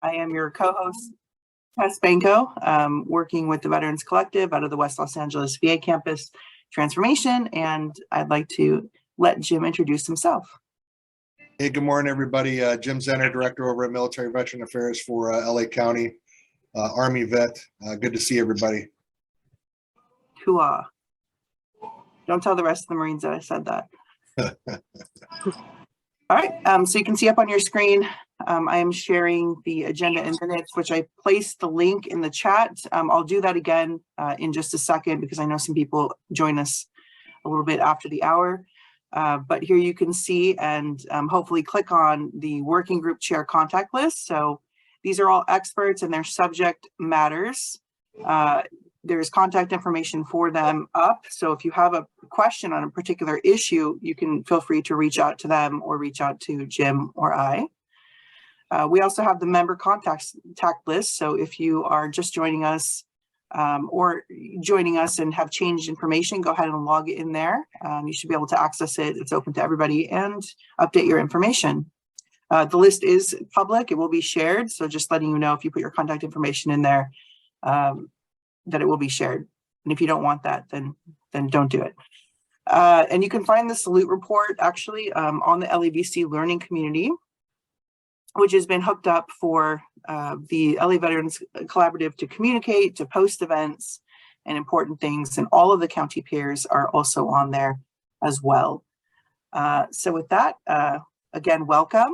I am your co-host, Tess Banco, working with the Veterans Collective out of the West Los Angeles VA campus transformation, and I'd like to let Jim introduce himself. Hey, good morning, everybody. Jim Zenner, Director over at Military Veteran Affairs for LA County, Army vet. Good to see everybody. Hooah. Don't tell the rest of the Marines that I said that. All right, so you can see up on your screen, I am sharing the agenda in minutes, which I placed the link in the chat. I'll do that again in just a second because I know some people join us a little bit after the hour. But here you can see and hopefully click on the working group chair contact list. So these are all experts and their subject matters. There's contact information for them up. So if you have a question on a particular issue, you can feel free to reach out to them or reach out to Jim or I. We also have the member contact list. So if you are just joining us or joining us and have changed information, go ahead and log it in there. You should be able to access it. It's open to everybody and update your information. The list is public. It will be shared. So just letting you know if you put your contact information in there, that it will be shared. And if you don't want that, then don't do it. And you can find the salute report actually on the LAVC learning community, which has been hooked up for the LA Veterans Collaborative to communicate, to post events and important things. And all of the county peers are also on there as well. So with that, again, welcome.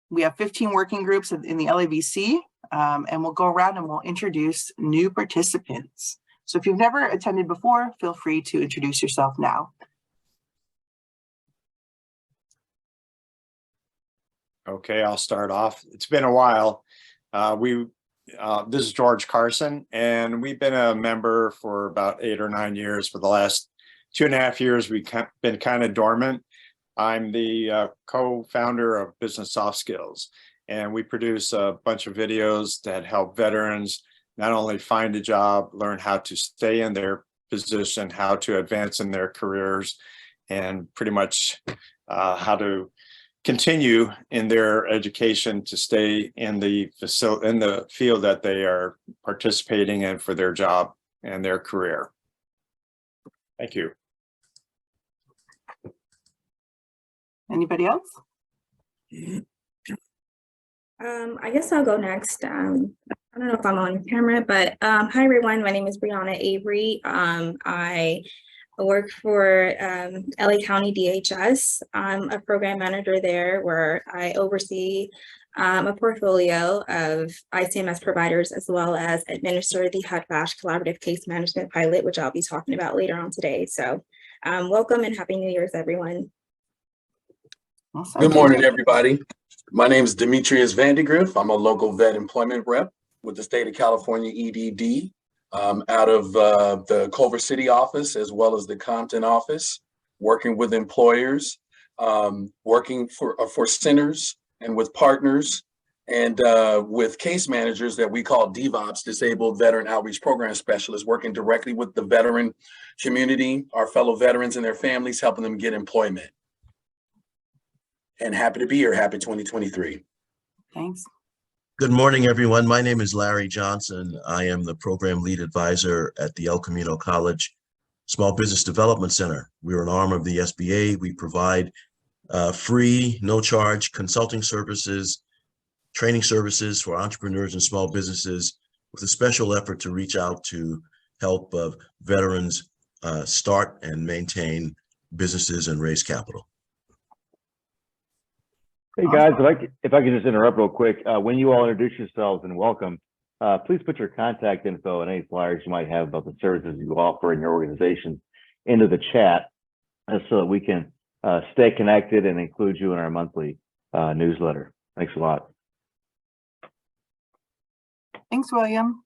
We have 15 working groups in the LAVC, and we'll go around and we'll introduce new participants. So if you've never attended before, feel free to introduce yourself now. Okay, I'll start off. It's been a while. This is George Carson, and we've been a member for about 8 or 9 years. For the last 2.5 years, we've been kind of dormant. I'm the co-founder of Business Soft Skills, and we produce a bunch of videos that help veterans not only find a job, learn how to stay in their position, how to advance in their careers, and pretty much how to continue in their education to stay in the field that they are participating in for their job and their career. Thank you. Anybody else? I guess I'll go next. I don't know if I'm on camera, but hi everyone. My name is Brianna Avery. I work for LA County DHS. I'm a program manager there where I oversee a portfolio of ICMS providers as well as administer the HUD-VASH Collaborative Case Management Pilot, which I'll be talking about later on today. So welcome and Happy New Year's, everyone. Awesome. Good morning, everybody. My name is Demetrius Vandergriff. I'm a local vet employment rep with the state of California EDD out of the Culver City office as well as the Compton office, working with employers, working for centers and with partners and with case managers that we call DVOPs, Disabled Veteran Outreach Program Specialists, working directly with the veteran community, our fellow veterans and their families, helping them get employment. And happy to be here. Happy 2023. Thanks. Good morning, everyone. My name is Larry Johnson. I am the program lead advisor at the El Camino College Small Business Development Center. We're an arm of the SBA. We provide free, no charge consulting services, training services for entrepreneurs and small businesses with a special effort to reach out to help veterans start and maintain businesses and raise capital. Hey guys, if I could just interrupt real quick, when you all introduce yourselves and welcome, please put your contact info and any flyers you might have about the services you offer in your organization into the chat so that we can stay connected and include you in our monthly newsletter. Thanks a lot. Thanks, William.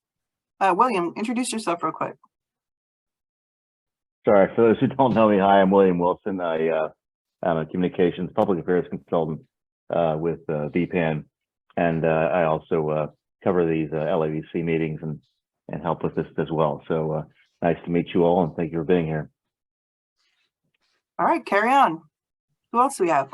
William, introduce yourself real quick. Sorry, for those who don't know me, hi, I'm William Wilson. I'm a communications public affairs consultant with VPAN, and I also cover these LAVC meetings and help with this as well. So nice to meet you all, and thank you for being here. All right, carry on. Who else do we have?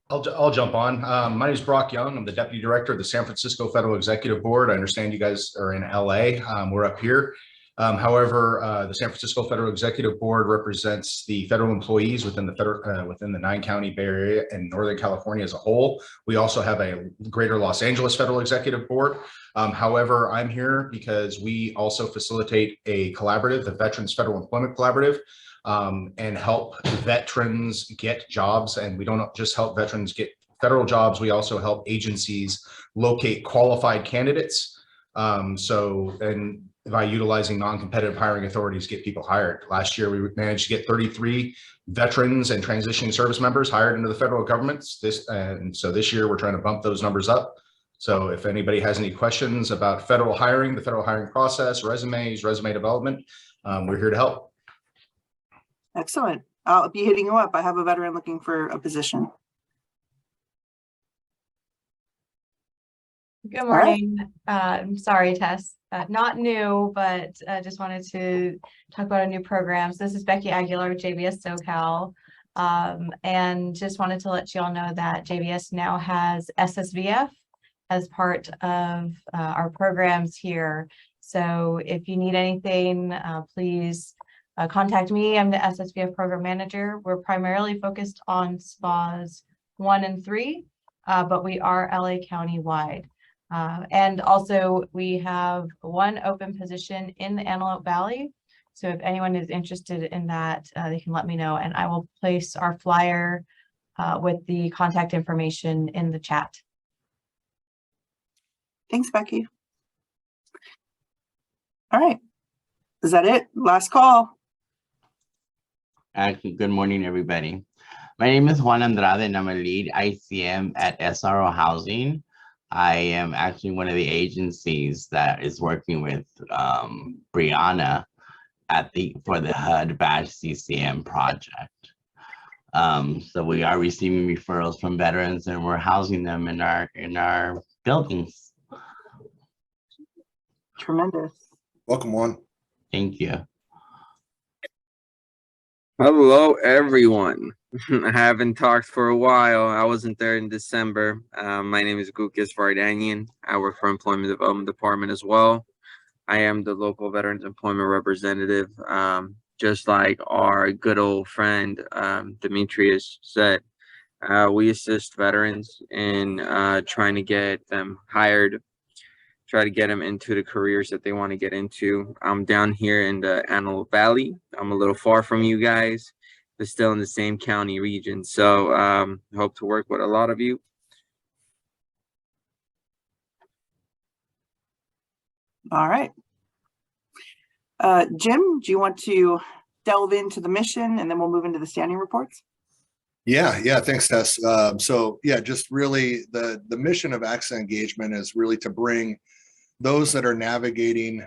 I'll jump on. My name is Brock Young. I'm the Deputy Director of the San Francisco Federal Executive Board. I understand you guys are in LA. We're up here. However, the San Francisco Federal Executive Board represents the federal employees within the 9-county Bay Area and Northern California as a whole. We also have a Greater Los Angeles Federal Executive Board. However, I'm here because we also facilitate a collaborative, the Veterans Federal Employment Collaborative, and help veterans get jobs. And we don't just help veterans get federal jobs, we also help agencies locate qualified candidates. And by utilizing non-competitive hiring authorities, get people hired. Last year, we managed to get 33 veterans and transitioning service members hired into the federal government. So this year, we're trying to bump those numbers up. So if anybody has any questions about federal hiring, the federal hiring process, resumes, resume development, we're here to help. Excellent. I'll be hitting you up. I have a veteran looking for a position. Good morning. Sorry, Tess. Not new, but just wanted to talk about a new program. So this is Becky Aguilar with JVS SoCal. And just wanted to let you all know that JVS now has SSVF as part of our programs here. So if you need anything, please contact me. I'm the SSVF program manager. We're primarily focused on SPAs 1 and 3, but we are LA County wide. And also we have one open position in the Antelope Valley. So if anyone is interested in that, they can let me know, and I will place our flyer with the contact information in the chat. Thanks, Becky. All right. Is that it? Last call. Good morning, everybody. My name is Juan Andrade, and I'm a lead ICM at SRO Housing. I am actually one of the agencies that is working with Brianna for the HUD-VASH CCM project. So we are receiving referrals from veterans, and we're housing them in our buildings. Tremendous. Welcome, Juan. Thank you. Hello, everyone. I haven't talked for a while. I wasn't there in December. My name is Gukas Vardanian. I work for Employment Development Department as well. I am the local Veterans Employment Representative. Just like our good old friend Demetrius said, we assist veterans in trying to get them hired, try to get them into the careers that they want to get into. I'm down here in the Antelope Valley. I'm a little far from you guys, but still in the same county region. So hope to work with a lot of you. All right. Jim, do you want to delve into the mission and then we'll move into the standing reports? Yeah, thanks, Tess. So yeah, just really the mission of Access Engagement is really to bring those that are navigating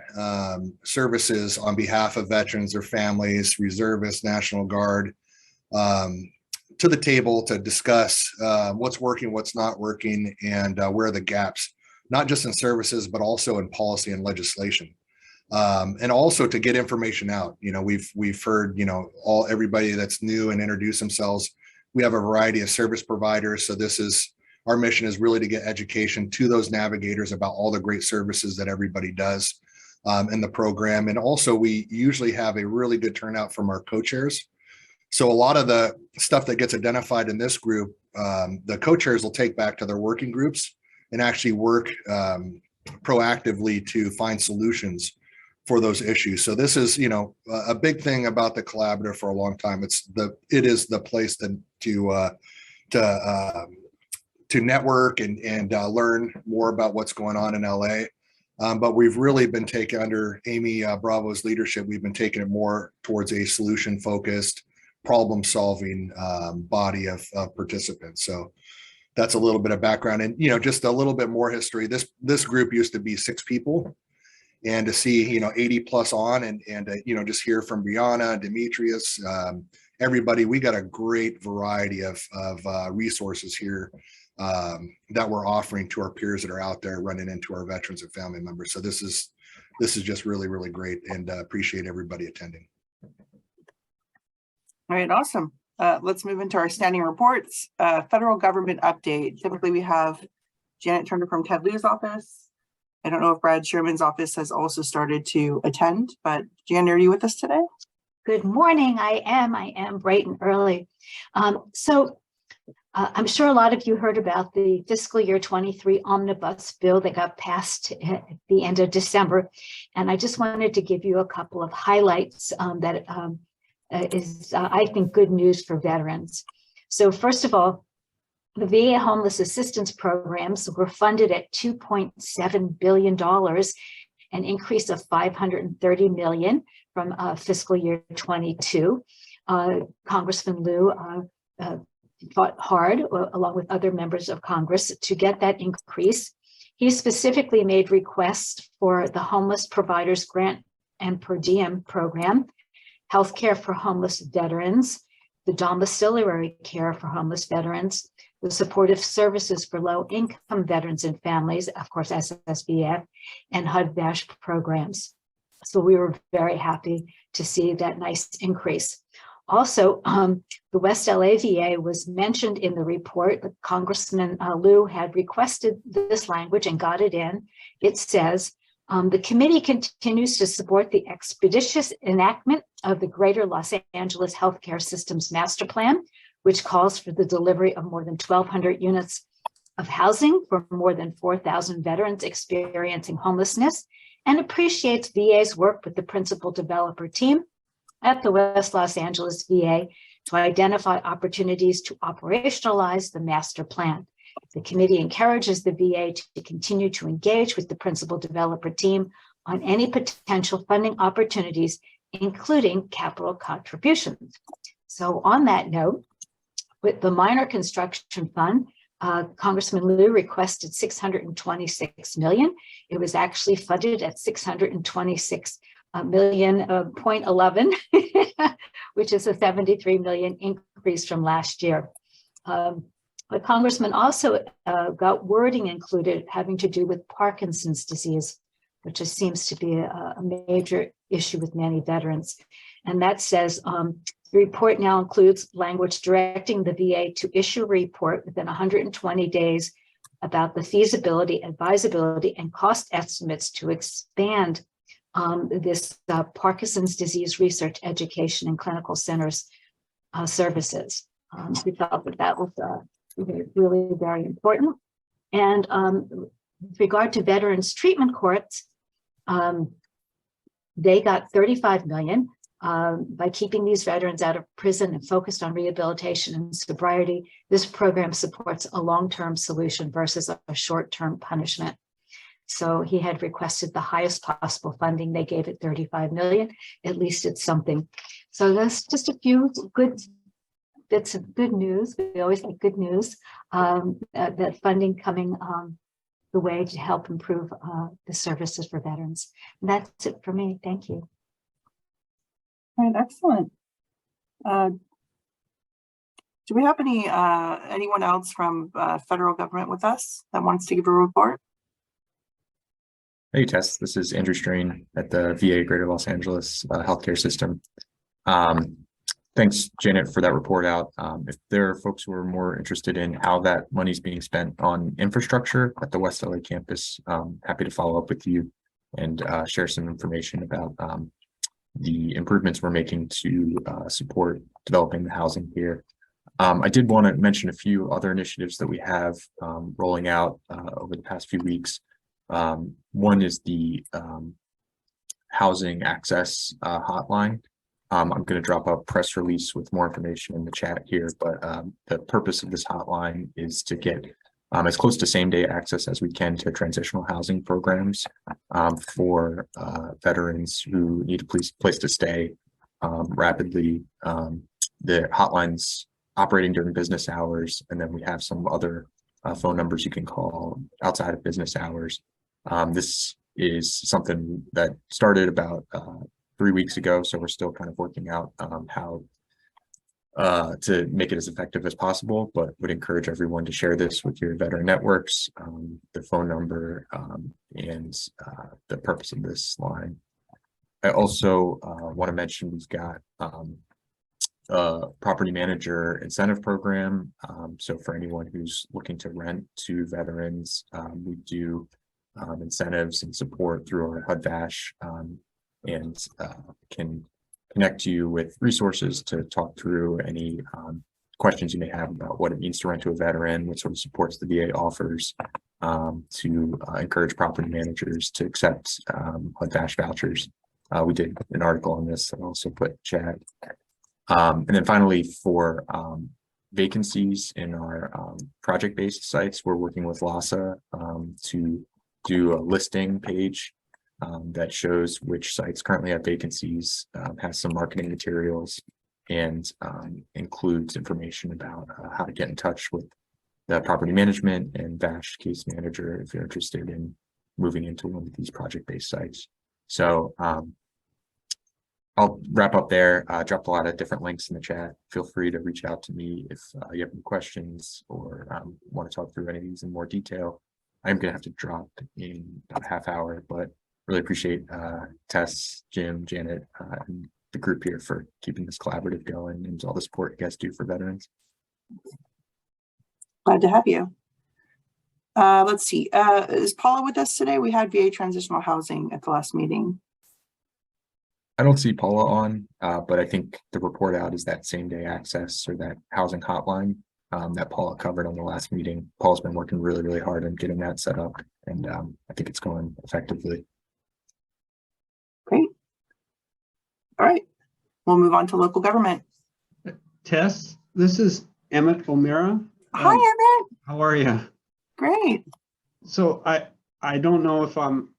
services on behalf of veterans, their families, reservists, National Guard, to the table to discuss what's working, what's not working, and where are the gaps, not just in services, but also in policy and legislation. And also to get information out. You know, we've heard, you know, everybody that's new and introduce themselves. We have a variety of service providers. So our mission is really to get education to those navigators about all the great services that everybody does in the program. And also we usually have a really good turnout from our co-chairs. So a lot of the stuff that gets identified in this group, the co-chairs will take back to their working groups and actually work proactively to find solutions for those issues. So this is, you know, a big thing about the collaborative for a long time. It is the place to network and learn more about what's going on in LA. But we've really been taking, under Amy Bravo's leadership, we've been taking it more towards a solution-focused, problem-solving body of participants. So that's a little bit of background, and, you know, just a little bit more history. This group used to be 6 people, and to see, you know, 80 plus on, and you know, just hear from Brianna, Demetrius, everybody. We got a great variety of resources here that we're offering to our peers that are out there running into our veterans and family members. So this is just really, really great, and appreciate everybody attending. All right, awesome. let's move into our standing reports. Federal government update. Typically we have Janet Turner from Ted Lieu's office. I don't know if Brad Sherman's office has also started to attend, but Janet, are you with us today? Good morning. I am bright and early. I'm sure a lot of you heard about the fiscal year 23 omnibus bill that got passed at the end of December. And I just wanted to give you a couple of highlights that is, I think, good news for veterans. So first of all, the VA homeless assistance programs were funded at $2.7 billion, an increase of $530 million from fiscal year 22. Congressman Lieu fought hard, along with other members of Congress, to get that increase. He specifically made requests for the Homeless Providers Grant and Per Diem program, healthcare for homeless veterans, the domiciliary care for homeless veterans, the supportive services for low-income veterans and families, of course, SSVF, and HUD-VASH programs. So we were very happy to see that nice increase. Also, the West LA VA was mentioned in the report. Congressman Lieu had requested this language and got it in. It says, the committee continues to support the expeditious enactment of the Greater Los Angeles Healthcare Systems Master Plan, which calls for the delivery of more than 1,200 units of housing for more than 4,000 veterans experiencing homelessness, and appreciates VA's work with the principal developer team at the West Los Angeles VA to identify opportunities to operationalize the master plan. The committee encourages the VA to continue to engage with the principal developer team on any potential funding opportunities, including capital contributions. So on that note, with the minor construction fund, Congressman Lieu requested $626 million. It was actually funded at $626 million, 0.11, which is a 73 million increase from last year. The congressman also got wording included having to do with Parkinson's disease, which just seems to be a major issue with many veterans. And that says, the report now includes language directing the VA to issue a report within 120 days about the feasibility, advisability, and cost estimates to expand this Parkinson's disease research, education, and clinical centers services. We felt that that was really very important. And with regard to veterans treatment courts, they got $35 million by keeping these veterans out of prison and focused on rehabilitation and sobriety. This program supports a long-term solution versus a short-term punishment. So he had requested the highest possible funding. They gave it $35 million. At least it's something. So that's just a few good bits of good news. We always like good news. That funding coming the way to help improve the services for veterans. And that's it for me. Thank you. All right, excellent. Do we have anyone else from federal government with us that wants to give a report? Hey, Tess, this is Andrew Strain at the VA Greater Los Angeles Healthcare System. Thanks, Janet, for that report out. If there are folks who are more interested in how that money is being spent on infrastructure at the West LA campus, happy to follow up with you and share some information about the improvements we're making to support developing the housing here. I did want to mention a few other initiatives that we have rolling out over the past few weeks. One is the housing access hotline. I'm going to drop a press release with more information in the chat here, but the purpose of this hotline is to get as close to same-day access as we can to transitional housing programs for veterans who need a place to stay rapidly. The hotline's operating during business hours, and then we have some other phone numbers you can call outside of business hours. This is something that started about 3 weeks ago, so we're still kind of working out how to make it as effective as possible, but would encourage everyone to share this with your veteran networks, the phone number, and the purpose of this line. I also want to mention we've got a property manager incentive program. So for anyone who's looking to rent to veterans, we do incentives and support through our HUD-VASH, and can connect you with resources to talk through any questions you may have about what it means to rent to a veteran, what sort of supports the VA offers, to encourage property managers to accept HUD-VASH vouchers. We did an article on this and also put chat. And then finally, for vacancies in our project-based sites, we're working with LASA to do a listing page that shows which sites currently have vacancies, has some marketing materials, and includes information about how to get in touch with the property management and VASH case manager if you're interested in moving into one of these project-based sites. So I'll wrap up there. Dropped a lot of different links in the chat. Feel free to reach out to me if you have any questions or want to talk through any of these in more detail. I'm going to have to drop in about a half hour, but really appreciate Tess, Jim, Janet, and the group here for keeping this collaborative going and all the support you guys do for veterans. Glad to have you. Let's see. Is Paula with us today? We had VA transitional housing at the last meeting. I don't see Paula on, but I think the report out is that same day access or that housing hotline that Paula covered on the last meeting. Paula's been working really, really hard on getting that set up, and I think it's going effectively. Great. All right, we'll move on to local government. Tess, this is Emmett O'Meara. Hi, Emmett. How are you? Great. So I don't know if I'm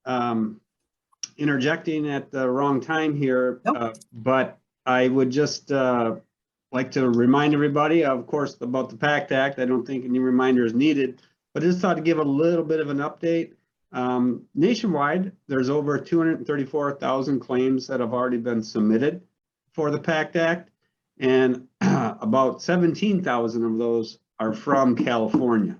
interjecting at the wrong time here, nope. But I would just like to remind everybody, of course, about the PACT Act. I don't think any reminder is needed, but I just thought to give a little bit of an update. Nationwide, there's over 234,000 claims that have already been submitted for the PACT Act, and about 17,000 of those are from California.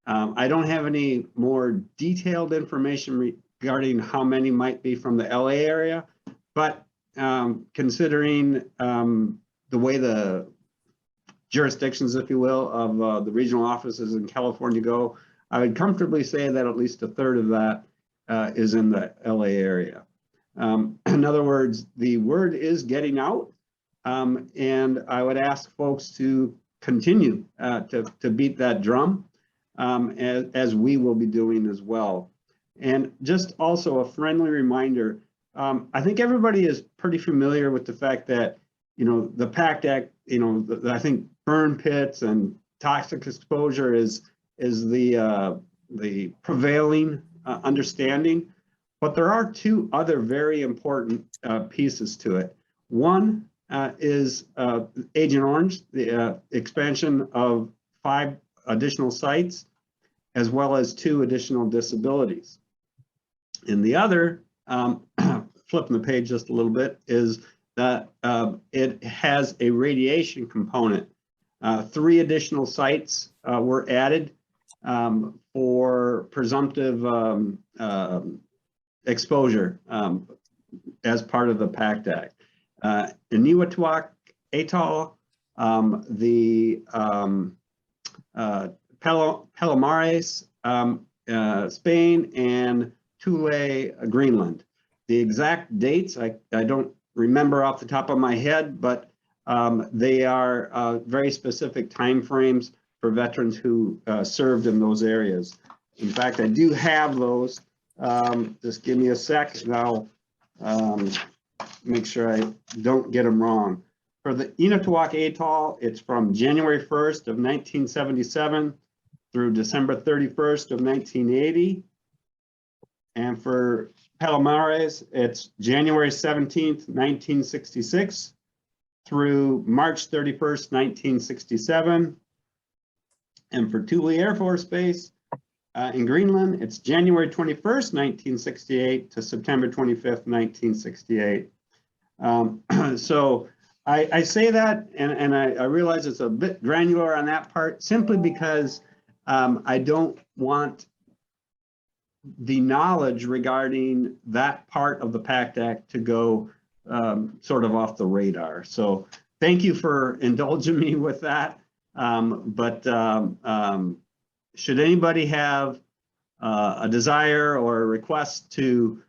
I don't have any more detailed information regarding how many might be from the LA area, but considering the way the jurisdictions, if you will, of the regional offices in California go, I would comfortably say that at least a third of that is in the LA area. In other words, the word is getting out, and I would ask folks to continue to beat that drum, as we will be doing as well. And just also a friendly reminder, I think everybody is pretty familiar with the fact that, you know, the PACT Act, you know, I think burn pits and toxic exposure is the prevailing understanding, but there are two other very important pieces to it. One is Agent Orange, the expansion of 5 additional sites, as well as 2 additional disabilities. And the other, flipping the page just a little bit, is that it has a radiation component. 3 additional sites were added for presumptive exposure as part of the PACT Act. Eniwetok Atoll, the Palomares, Spain, and Thule, Greenland. The exact dates, I don't remember off the top of my head, but they are very specific timeframes for veterans who served in those areas. In fact, I do have those. Just give me a sec and I'll make sure I don't get them wrong. For the Eniwetok Atoll, it's from January 1st of 1977 through December 31st of 1980. And for Palomares, it's January 17th, 1966 through March 31st, 1967. And for Thule Air Force Base in Greenland, it's January 21st, 1968 to September 25th, 1968. So I say that, and I realize it's a bit granular on that part, simply because I don't want the knowledge regarding that part of the PACT Act to go sort of off the radar. So thank you for indulging me with that. Should anybody have a desire or a request to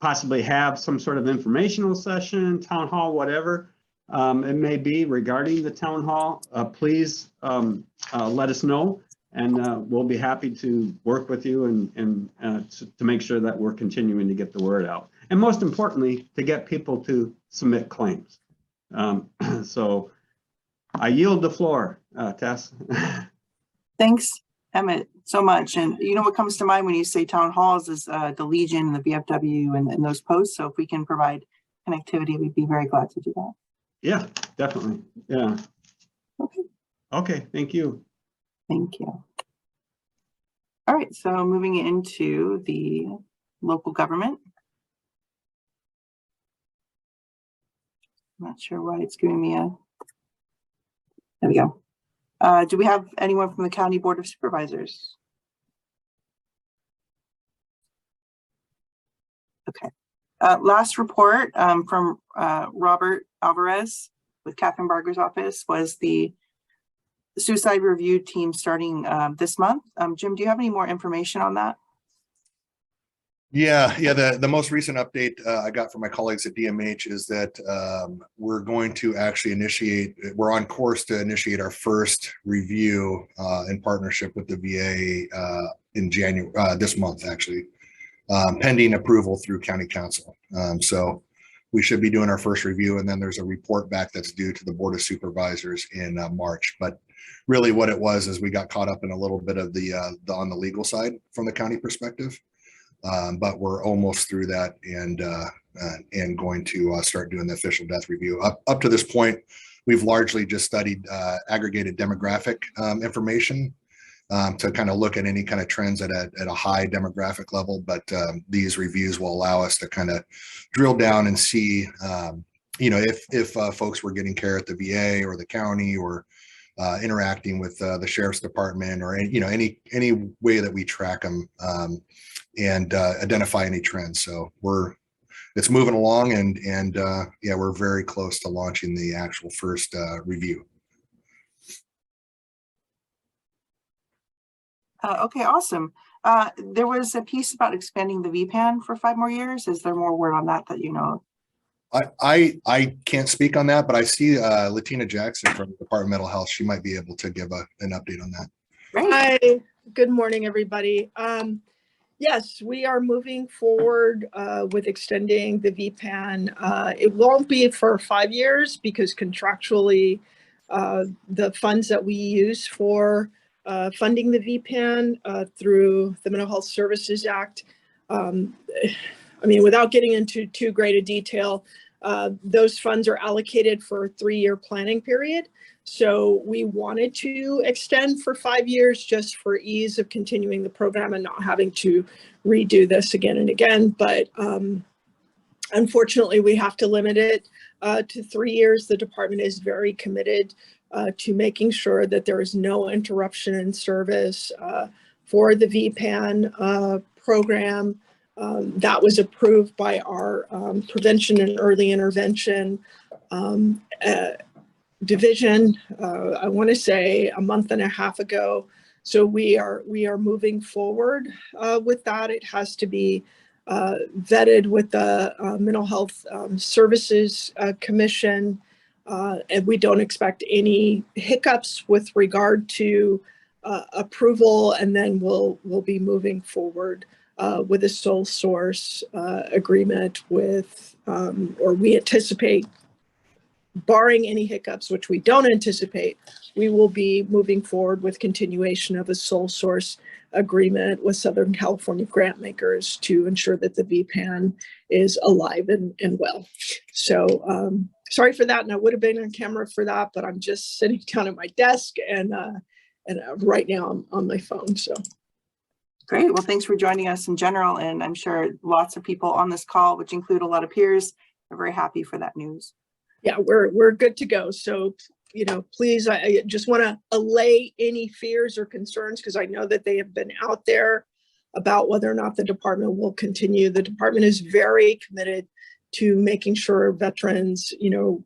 possibly have some sort of informational session, town hall, whatever it may be regarding the town hall, please let us know, and we'll be happy to work with you and to make sure that we're continuing to get the word out. And most importantly, to get people to submit claims. So I yield the floor, Tess. Thanks, Emmett, so much. And you know what comes to mind when you say town halls is the Legion, the VFW, and those posts. So if we can provide connectivity, we'd be very glad to do that. Yeah, definitely. Yeah. Okay. Okay, thank you. Thank you. All right, so moving into the local government. I'm not sure why it's giving me a, there we go. Do we have anyone from the County Board of Supervisors? Okay. Last report from Robert Alvarez with Catherine Barger's office was the suicide review team starting this month. Jim, do you have any more information on that? Yeah. The most recent update I got from my colleagues at DMH is that we're going to actually we're on course to initiate our first review in partnership with the VA in January, this month, actually, pending approval through County Council. So we should be doing our first review, and then there's a report back that's due to the Board of Supervisors in March. But really what it was is we got caught up in a little bit of the on the legal side from the county perspective. But we're almost through that and going to start doing the official death review. Up to this point, we've largely just studied aggregated demographic information to kind of look at any kind of trends at a high demographic level. But these reviews will allow us to kind of drill down and see, if folks were getting care at the VA or the county or interacting with the sheriff's department or any way that we track them. And identify any trends. So it's moving along, and yeah, we're very close to launching the actual first review. Okay, awesome. There was a piece about expanding the VPAN for 5 more years. Is there more word on that you know? I can't speak on that, but I see Latina Jackson from the Department of Mental Health. She might be able to give an update on that. Great. Hi, good morning, everybody. Yes, we are moving forward with extending the VPAN. It won't be for 5 years because contractually, the funds that we use for funding the VPAN through the Mental Health Services Act, without getting into too great a detail, those funds are allocated for a 3-year planning period. So we wanted to extend for 5 years just for ease of continuing the program and not having to redo this again and again. But unfortunately, we have to limit it to 3 years. The department is very committed to making sure that there is no interruption in service for the VPAN program. That was approved by our Prevention and Early Intervention division, I want to say a month and a half ago. So we are moving forward with that. It has to be vetted with the Mental Health Services Commission, and we don't expect any hiccups with regard to approval. And then we'll be moving forward with a sole source agreement with, or we anticipate, barring any hiccups, which we don't anticipate, we will be moving forward with continuation of a sole source agreement with Southern California grant makers to ensure that the VPAN is alive and well. So sorry for that, and I would have been on camera for that, but I'm just sitting down at my desk and right now I'm on my phone. So great. Well, thanks for joining us in general, and I'm sure lots of people on this call, which include a lot of peers, are very happy for that news. Yeah, we're good to go. So, please, I just want to allay any fears or concerns, because I know that they have been out there about whether or not the department will continue. The department is very committed to making sure veterans,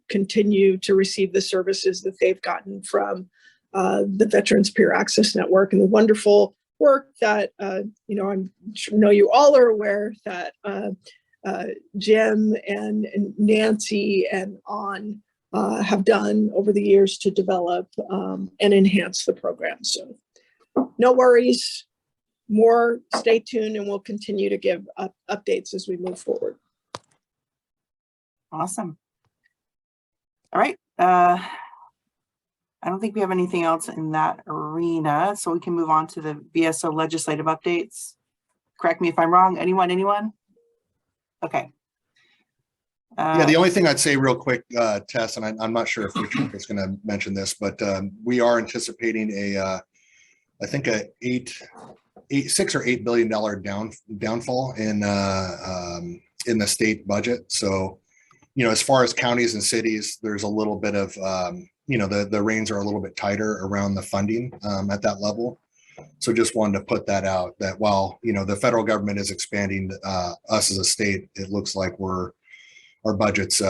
continue to receive the services that they've gotten from the Veterans Peer Access Network, and the wonderful work that, I know you all are aware that Jim and Nancy and On have done over the years to develop and enhance the program. So no worries, more, stay tuned, and we'll continue to give updates as we move forward. Awesome. All right. I don't think we have anything else in that arena, so we can move on to the VSO legislative updates. Correct me if I'm wrong. Anyone? Okay. Yeah, the only thing I'd say real quick, Tess, and I'm not sure if Richard is going to mention this, but we are anticipating I think $6 or $8 billion downfall in the state budget. So, as far as counties and cities, there's a little bit of, the reins are a little bit tighter around the funding at that level. So just wanted to put that out, that while, the federal government is expanding us as a state, it looks like our budget's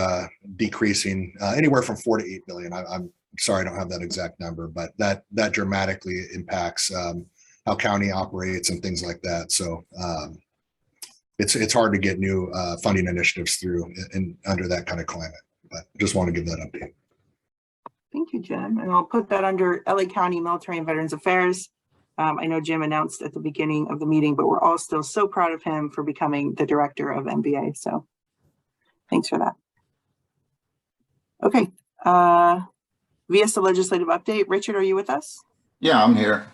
decreasing anywhere from 4 to 8 billion. I'm sorry, I don't have that exact number, but that dramatically impacts how county operates and things like that. So it's hard to get new funding initiatives through under that kind of climate, but just want to give that update. Thank you, Jim. And I'll put that under LA County Military and Veterans Affairs. I know Jim announced at the beginning of the meeting, but we're all still so proud of him for becoming the director of MBA. So thanks for that. Okay. VSO legislative update. Richard, are you with us? Yeah, I'm here.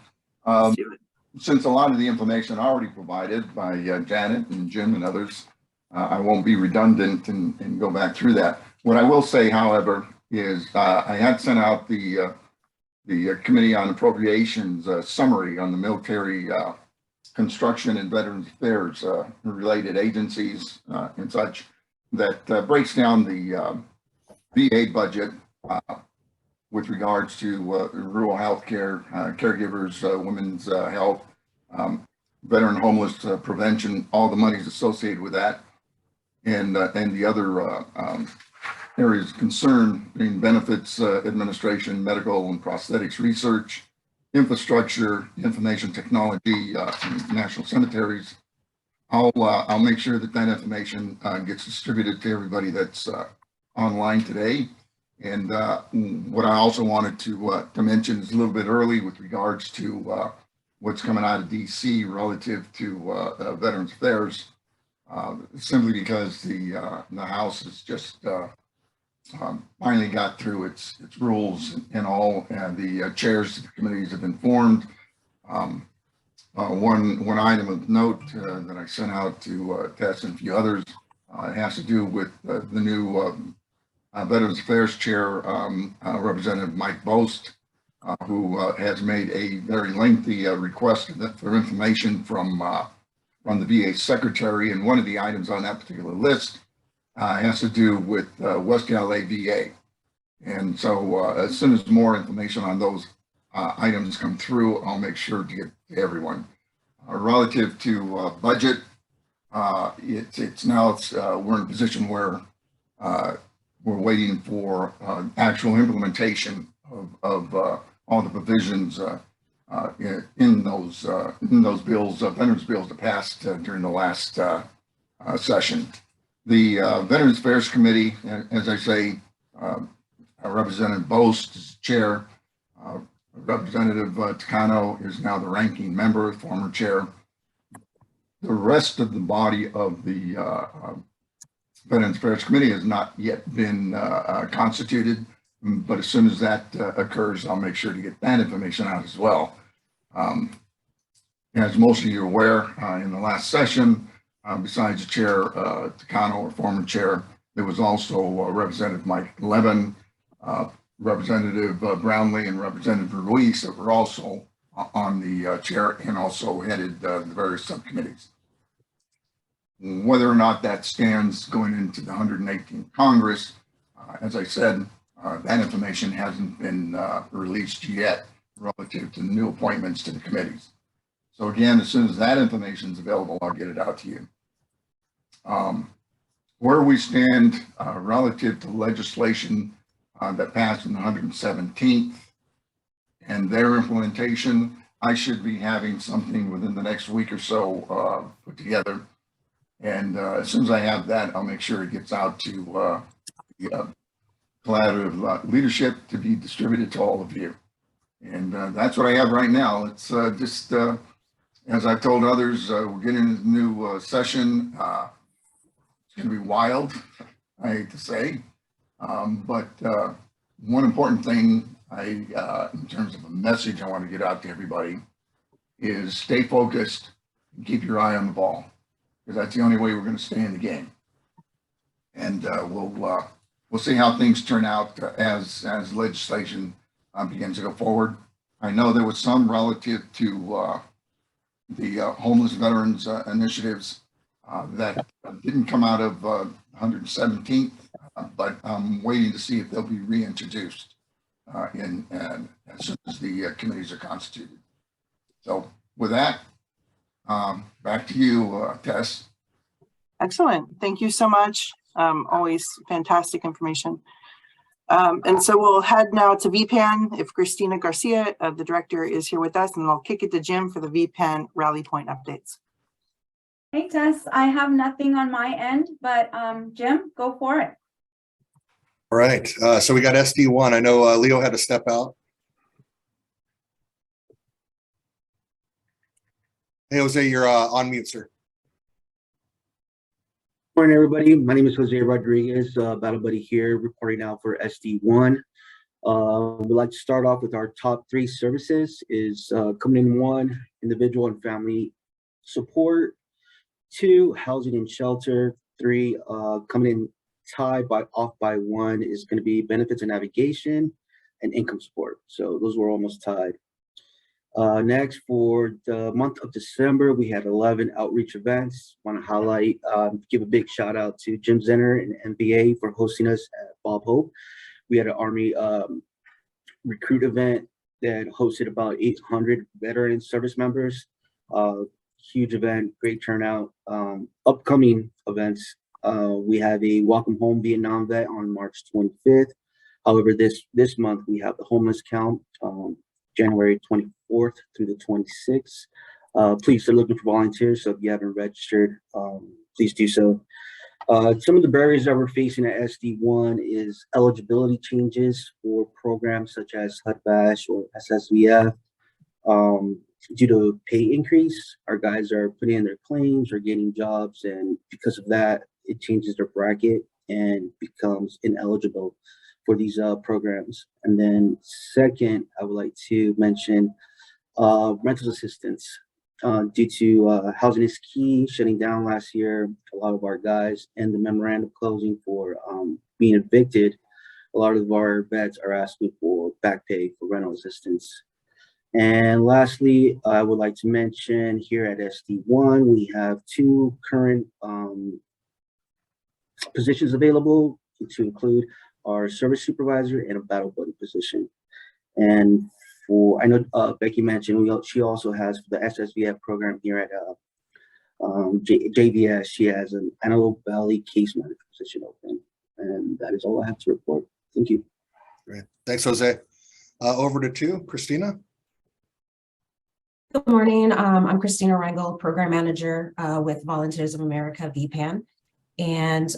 Since a lot of the information already provided by Janet and Jim and others, I won't be redundant and go back through that. What I will say, however, is I had sent out the Committee on Appropriations summary on the military construction and Veterans Affairs related agencies and such that breaks down the VA budget with regards to rural health care, caregivers, women's health, veteran homeless prevention, all the monies associated with that, and the other areas of concern being benefits administration, medical and prosthetics research, infrastructure, information technology, national cemeteries. I'll make sure that information gets distributed to everybody that's online today. And what I also wanted to mention is a little bit early with regards to what's coming out of DC relative to Veterans Affairs, simply because the House has just finally got through its rules and all, and the chairs of the committees have been formed. One item of note that I sent out to Tess and a few others has to do with the new Veterans Affairs Chair, Representative Mike Bost, who has made a very lengthy request for information from the VA Secretary, and one of the items on that particular list has to do with West LA VA. And so as soon as more information on those items come through, I'll make sure to get to everyone. Relative to budget, it's now we're in a position where we're waiting for actual implementation of all the provisions in those bills, veterans bills that passed during the last session. The Veterans Affairs Committee, as I say, Representative Bost is chair. Representative Takano is now the ranking member, former chair. The rest of the body of the Veterans Affairs Committee has not yet been constituted, but as soon as that occurs, I'll make sure to get that information out as well. As most of you are aware, in the last session, besides the chair, Takano, or former chair, there was also Representative Mike Levin, Representative Brownlee, and Representative Ruiz that were also on the chair and also headed the various subcommittees. Whether or not that stands going into the 118th Congress, as I said, that information hasn't been released yet relative to new appointments to the committees. So again, as soon as that information is available, I'll get it out to you. where we stand relative to legislation that passed on the 117th and their implementation. I should be having something within the next week or so put together. And as soon as I have that, I'll make sure it gets out to the collaborative leadership to be distributed to all of you. And that's what I have right now. It's just, as I've told others, we're getting into a new session. It's going to be wild, I hate to say. But one important thing in terms of a message I want to get out to everybody is stay focused and keep your eye on the ball, because that's the only way we're going to stay in the game. And we'll see how things turn out as legislation begins to go forward. I know there was some relative to the homeless veterans initiatives that didn't come out of 117th, but I'm waiting to see if they'll be reintroduced as soon as the committees are constituted. So with that, back to you, Tess. Excellent. Thank you so much. Always fantastic information. And so we'll head now to VPAN if Christina Garcia, the director, is here with us, and I'll kick it to Jim for the VPAN rally point updates. Hey, Tess, I have nothing on my end, but Jim, go for it. All right. So we got SD1. I know Leo had to step out. Hey, Jose, you're on mute, sir. Morning, everybody. My name is Jose Rodriguez, Battle Buddy here, reporting out for SD1. We'd like to start off with our top 3 services. Is coming in 1, individual and family support. 2, housing and shelter. 3, coming in tied off by 1 is going to be benefits and navigation and income support. So those were almost tied. Next, for the month of December, we had 11 outreach events. Want to highlight, give a big shout out to Jim Zenner and NBA for hosting us at Bob Hope. We had an Army recruit event that hosted about 800 veteran service members. Huge event, great turnout. Upcoming events, we have a Welcome Home Vietnam vet on March 25th. However, this month we have the homeless count, January 24th through the 26th. Please start looking for volunteers. So if you haven't registered, please do so. Some of the barriers that we're facing at SD1 is eligibility changes for programs such as HUD-VASH or SSVF. Due to pay increase, our guys are putting in their claims or getting jobs, and because of that, it changes their bracket and becomes ineligible for these programs. And then second, I would like to mention rental assistance. Due to Housing is Key shutting down last year, a lot of our guys and the memorandum closing for being evicted, a lot of our vets are asking for back pay for rental assistance. And lastly, I would like to mention here at SD1, we have 2 current positions available, to include our service supervisor and a battle buddy position. And I know Becky mentioned, she also has for the SSVF program here at JVS, she has an Antelope Valley case manager position open. And that is all I have to report. Thank you. Great. Thanks, Jose. Over to 2, Christina. Good morning. I'm Christina Rangel, Program Manager with Volunteers of America, VPAN. And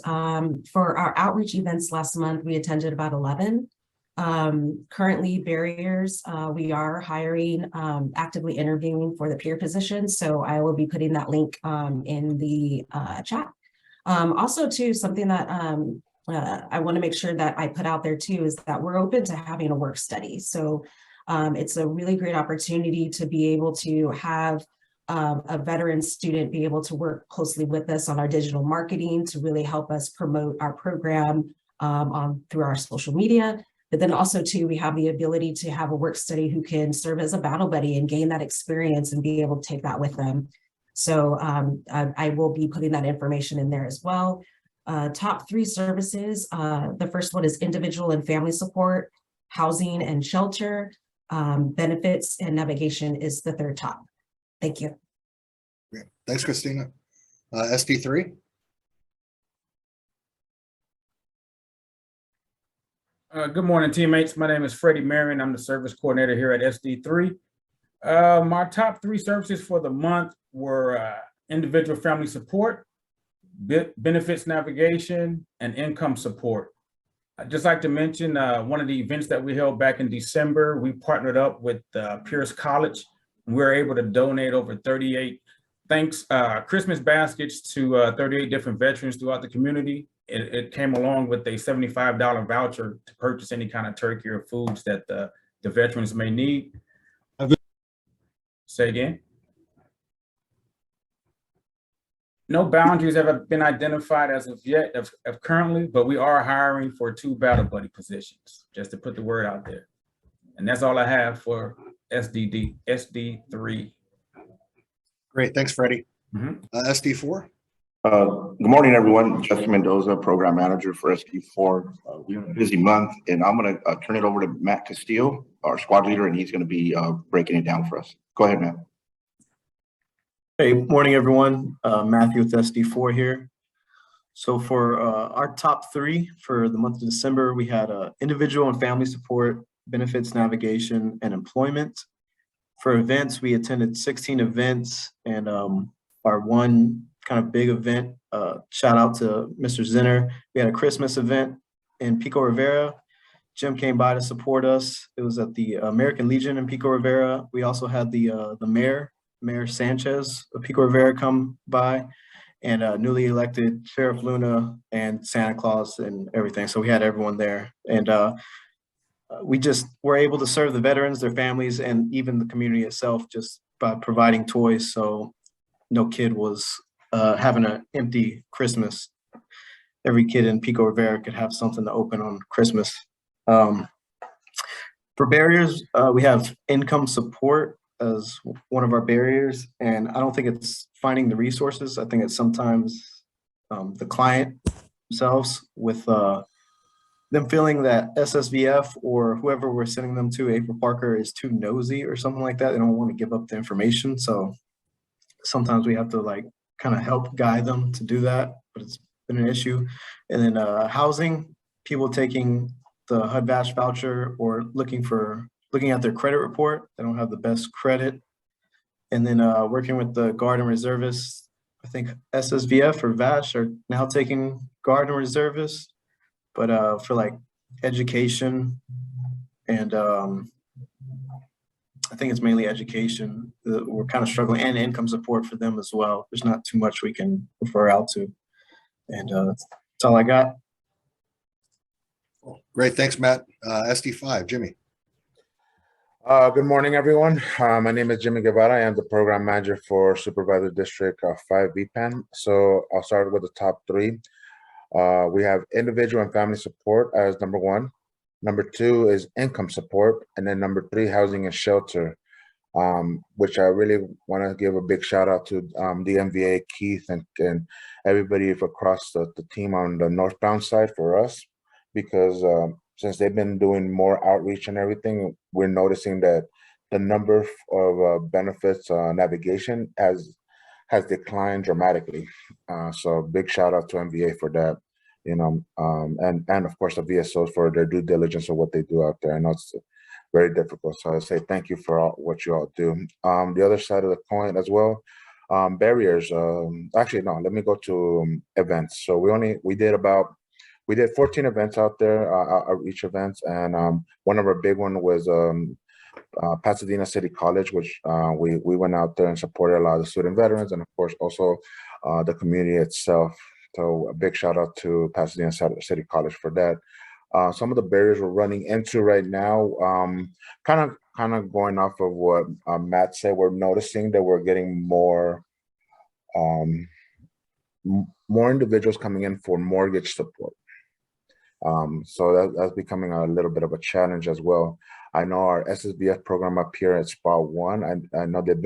for our outreach events last month, we attended about 11. Currently, barriers, we are hiring, actively interviewing for the peer position. So I will be putting that link in the chat. Also, too, something that I want to make sure that I put out there, too, is that we're open to having a work study. So it's a really great opportunity to be able to have a veteran student be able to work closely with us on our digital marketing to really help us promote our program through our social media. But then also, too, we have the ability to have a work study who can serve as a battle buddy and gain that experience and be able to take that with them. So I will be putting that information in there as well. Top 3 services. The first one is individual and family support, housing and shelter, benefits and navigation is the 3rd top. Thank you. Great. Thanks, Christina. SD3. Good morning, teammates. My name is Freddie Marion. I'm the service coordinator here at SD3. My top 3 services for the month were individual family support, benefits navigation, and income support. I'd just like to mention one of the events that we held back in December. We partnered up with Pierce College. We were able to donate over 38 Christmas baskets to 38 different veterans throughout the community. It came along with a $75 voucher to purchase any kind of turkey or foods that the veterans may need. Say again? No boundaries have been identified as of yet, of currently, but we are hiring for 2 battle buddy positions, just to put the word out there. And that's all I have for SD3. Great, thanks, Freddie. SD4. Good morning, everyone. Jesse Mendoza, Program Manager for SD4. We have a busy month, and I'm going to turn it over to Matt Castillo, our squad leader, and he's going to be breaking it down for us. Go ahead, Matt. Hey, morning, everyone. Matthew with SD4 here. So for our top 3 for the month of December, we had individual and family support, benefits navigation, and employment. For events, we attended 16 events, and our one kind of big event, shout out to Mr. Zinner. We had a Christmas event in Pico Rivera. Jim came by to support us. It was at the American Legion in Pico Rivera. We also had the Mayor Sanchez of Pico Rivera come by, and newly elected Sheriff Luna and Santa Claus and everything. So we had everyone there. And we just were able to serve the veterans, their families, and even the community itself just by providing toys. So no kid was having an empty Christmas. Every kid in Pico Rivera could have something to open on Christmas. For barriers, we have income support as one of our barriers, and I don't think it's finding the resources. I think it's sometimes the client themselves with them feeling that SSVF or whoever we're sending them to, April Parker, is too nosy or something like that. They don't want to give up the information. So sometimes we have to like kind of help guide them to do that, but it's been an issue. And then housing, people taking the HUD-VASH voucher or looking at their credit report. They don't have the best credit. And then working with the Guard and Reservists, I think SSVF or VASH are now taking Guard and Reservists, but for like education and I think it's mainly education. We're kind of struggling, and income support for them as well. There's not too much we can refer out to. And that's all I got. Great, thanks, Matt. SD5, Jimmy. Good morning, everyone. My name is Jimmy Guevara. I am the program manager for Supervisor District 5 VPAN. So I'll start with the top 3. We have individual and family support as number 1. Number 2 is income support. And then number 3, housing and shelter, which I really want to give a big shout out to the MVA, Keith, and everybody across the team on the northbound side for us, because since they've been doing more outreach and everything, we're noticing that the number of benefits navigation has declined dramatically. So big shout out to MVA for that, and of course the VSOs for their due diligence of what they do out there. I know it's very difficult, so I say thank you for all what you all do. The other side of the coin as well, barriers. Actually, no, let me go to events. So we did 14 events out there, outreach events, and one of our big one was Pasadena City College, which we went out there and supported a lot of the student veterans, and of course also the community itself. So a big shout out to Pasadena City College for that. Some of the barriers we're running into right now, kind of going off of what Matt said, we're noticing that we're getting more individuals coming in for mortgage support. So that's becoming a little bit of a challenge as well. I know our SSBF program up here at SPA 1, I know they've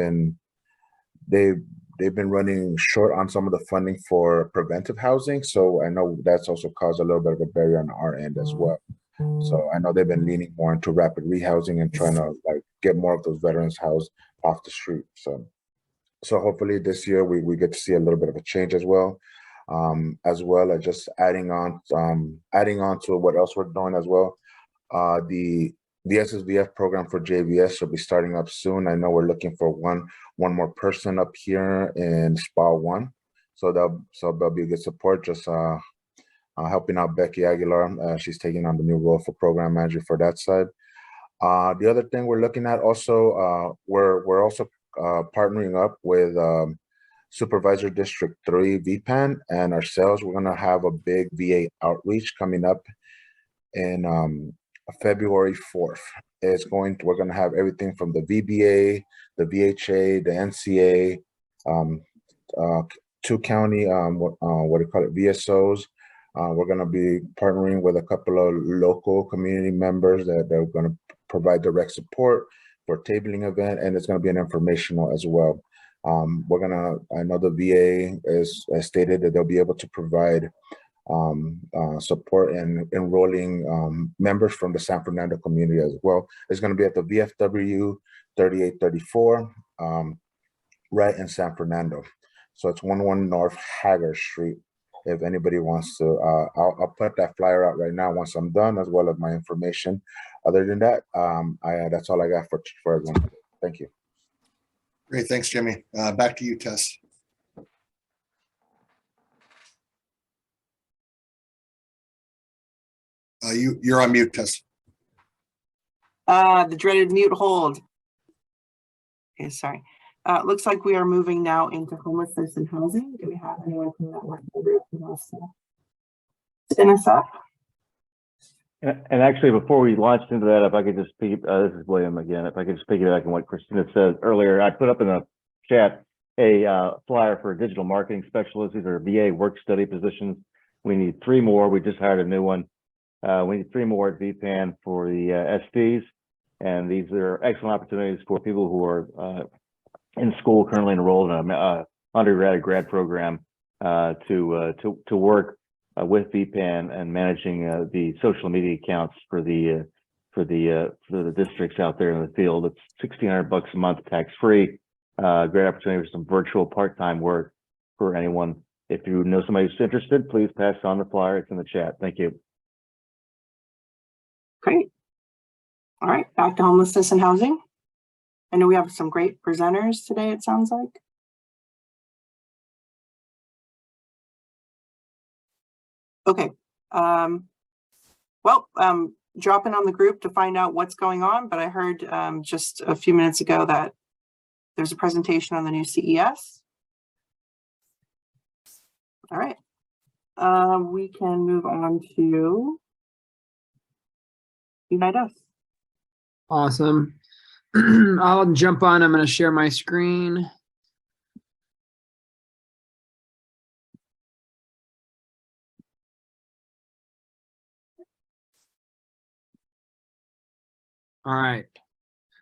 been running short on some of the funding for preventive housing. So I know that's also caused a little bit of a barrier on our end as well. So I know they've been leaning more into rapid rehousing and trying to like get more of those veterans housed off the street. So hopefully this year we get to see a little bit of a change as well as just adding on to what else we're doing as well. The SSVF program for JVS will be starting up soon. I know we're looking for one more person up here in SPA 1. So that'll be a good support. Just helping out Becky Aguilar. She's taking on the new role for program manager for that side. The other thing we're looking at also, we're also partnering up with Supervisor District 3 VPAN and ourselves. We're gonna have a big VA outreach coming up in February 4th. We're gonna have everything from the VBA, the VHA, the NCA, 2 county, what do you call it, VSOs. We're gonna be partnering with a couple of local community members that are gonna provide direct support for tabling event, and it's gonna be an informational as well. I know the VA has stated that they'll be able to provide support in enrolling members from the San Fernando community as well. It's going to be at the VFW 3834 right in San Fernando. So it's 11 North Hager Street. If anybody wants to, I'll put that flyer out right now once I'm done, as well as my information. Other than that, that's all I got for everyone. Thank you. Great, thanks, Jimmy. Back to you, Tess. You're on mute, Tess. The dreaded mute hold. Okay, sorry. Looks like we are moving now into homelessness and housing. Do we have anyone from that working group who wants to spin us up? And actually, before we launched into that, if I could just speak, this is William again, if I could just piggyback on what Christina said earlier, I put up in the chat a flyer for digital marketing specialists. These are VA work study positions. We need 3 more. We just hired a new one. We need 3 more at VPAN for the SPs, and these are excellent opportunities for people who are in school, currently enrolled in a undergrad grad program to work with VPAN and managing the social media accounts for the districts out there in the field. It's $1,600 a month, tax free. Great opportunity for some virtual part-time work for anyone. If you know somebody who's interested, please pass on the flyer. It's in the chat. Thank you. Great. All right, back to homelessness and housing. I know we have some great presenters today, it sounds like. Okay. Dropping on the group to find out what's going on, but I heard just a few minutes ago that there's a presentation on the new CES. All right. We can move on to Unite Us. Awesome. I'll jump on. I'm going to share my screen. All right.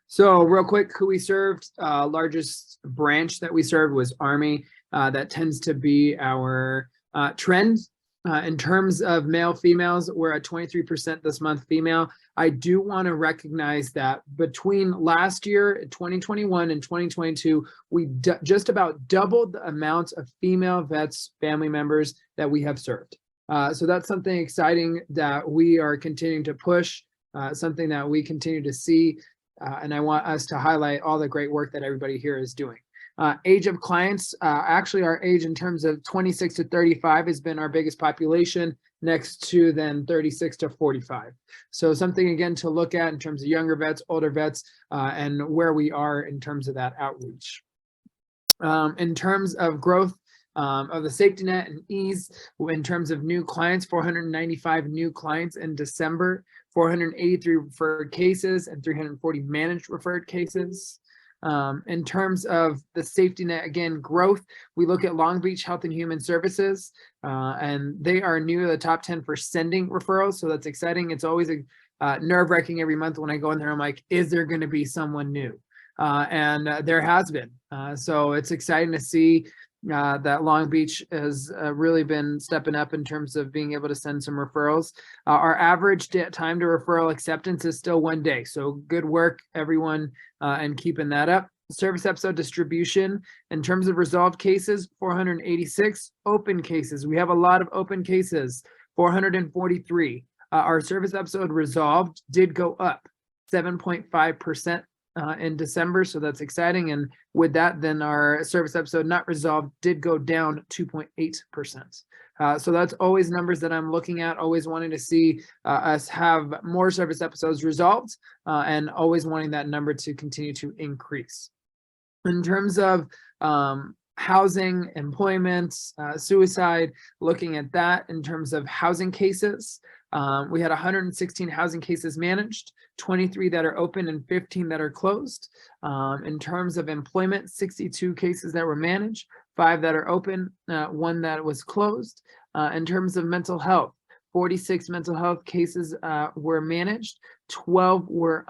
So real quick, who we served, largest branch that we served was Army. That tends to be our trend. In terms of male females, we're at 23% this month female. I do want to recognize that between last year, 2021 and 2022, we just about doubled the amount of female vets family members that we have served. So that's something exciting that we are continuing to push, something that we continue to see. And I want us to highlight all the great work that everybody here is doing. Age of clients, actually our age in terms of 26 to 35 has been our biggest population, next to then 36 to 45. So something again to look at in terms of younger vets, older vets, and where we are in terms of that outreach. In terms of growth of the safety net and ease, in terms of new clients, 495 new clients in December, 483 referred cases and 340 managed referred cases. In terms of the safety net, again, growth, we look at Long Beach Health and Human Services, and they are new to the top 10 for sending referrals. So that's exciting. It's always a nerve-wracking every month when I go in there. I'm like, is there going to be someone new? And there has been. So it's exciting to see that Long Beach has really been stepping up in terms of being able to send some referrals. Our average time to referral acceptance is still 1 day. So good work, everyone, and keeping that up. Service episode distribution, in terms of resolved cases, 486. Open cases, we have a lot of open cases, 443. Our service episode resolved did go up 7.5% in December, so that's exciting. And with that, then our service episode not resolved did go down 2.8%. So that's always numbers that I'm looking at, always wanting to see us have more service episodes resolved, and always wanting that number to continue to increase. In terms of housing, employment, suicide, looking at that in terms of housing cases, we had 116 housing cases managed, 23 that are open and 15 that are closed. In terms of employment, 62 cases that were managed, 5 that are open, 1 that was closed. In terms of mental health, 46 mental health cases were managed, 12 were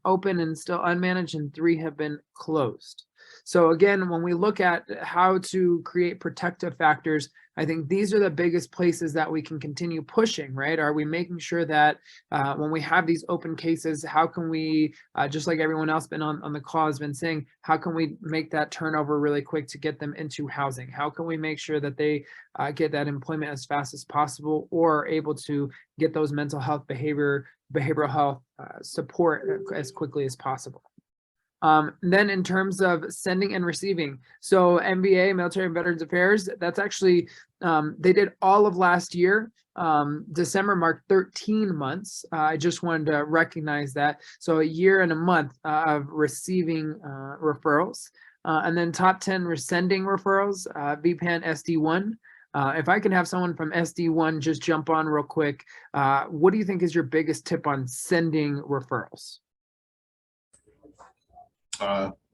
open and still unmanaged, and 3 have been closed. So again, when we look at how to create protective factors, I think these are the biggest places that we can continue pushing, right? Are we making sure that when we have these open cases, how can we, just like everyone else been on the call has been saying, how can we make that turnover really quick to get them into housing? How can we make sure that they get that employment as fast as possible, or are able to get those mental health, behavioral health support as quickly as possible? Then in terms of sending and receiving, so MVA, Military and Veterans Affairs, that's actually, they did all of last year. December marked 13 months. I just wanted to recognize that. So a year and a month of receiving referrals. And then top 10 were sending referrals, VPAN SD1. If I can have someone from SD1 just jump on real quick, what do you think is your biggest tip on sending referrals?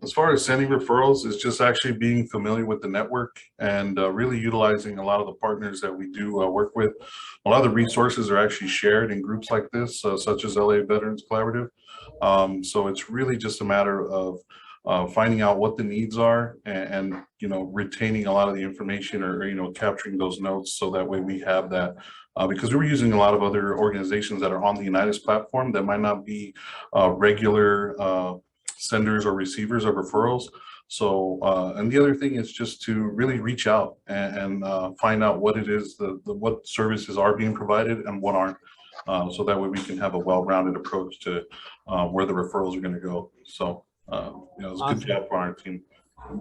As far as sending referrals, is just actually being familiar with the network and really utilizing a lot of the partners that we do work with. A lot of the resources are actually shared in groups like this, such as LA Veterans Collaborative. So it's really just a matter of finding out what the needs are and retaining a lot of the information, or capturing those notes, so that way we have that. Because we're using a lot of other organizations that are on the Unitas platform that might not be regular senders or receivers of referrals. So, and the other thing is just to really reach out and find out what it is, what services are being provided and what aren't. So that way we can have a well-rounded approach to where the referrals are going to go. So, it's a good job for our team.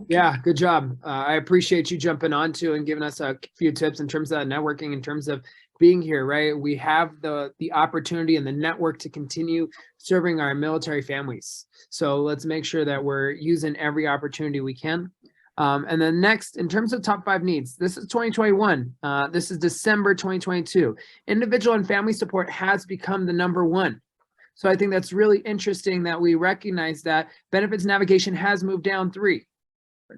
Yeah, good job. I appreciate you jumping on to and giving us a few tips in terms of networking, in terms of being here, right? We have the opportunity and the network to continue serving our military families. So let's make sure that we're using every opportunity we can. And then next, in terms of top 5 needs, this is 2021. This is December 2022. Individual and family support has become the #1. So I think that's really interesting that we recognize that benefits navigation has moved down to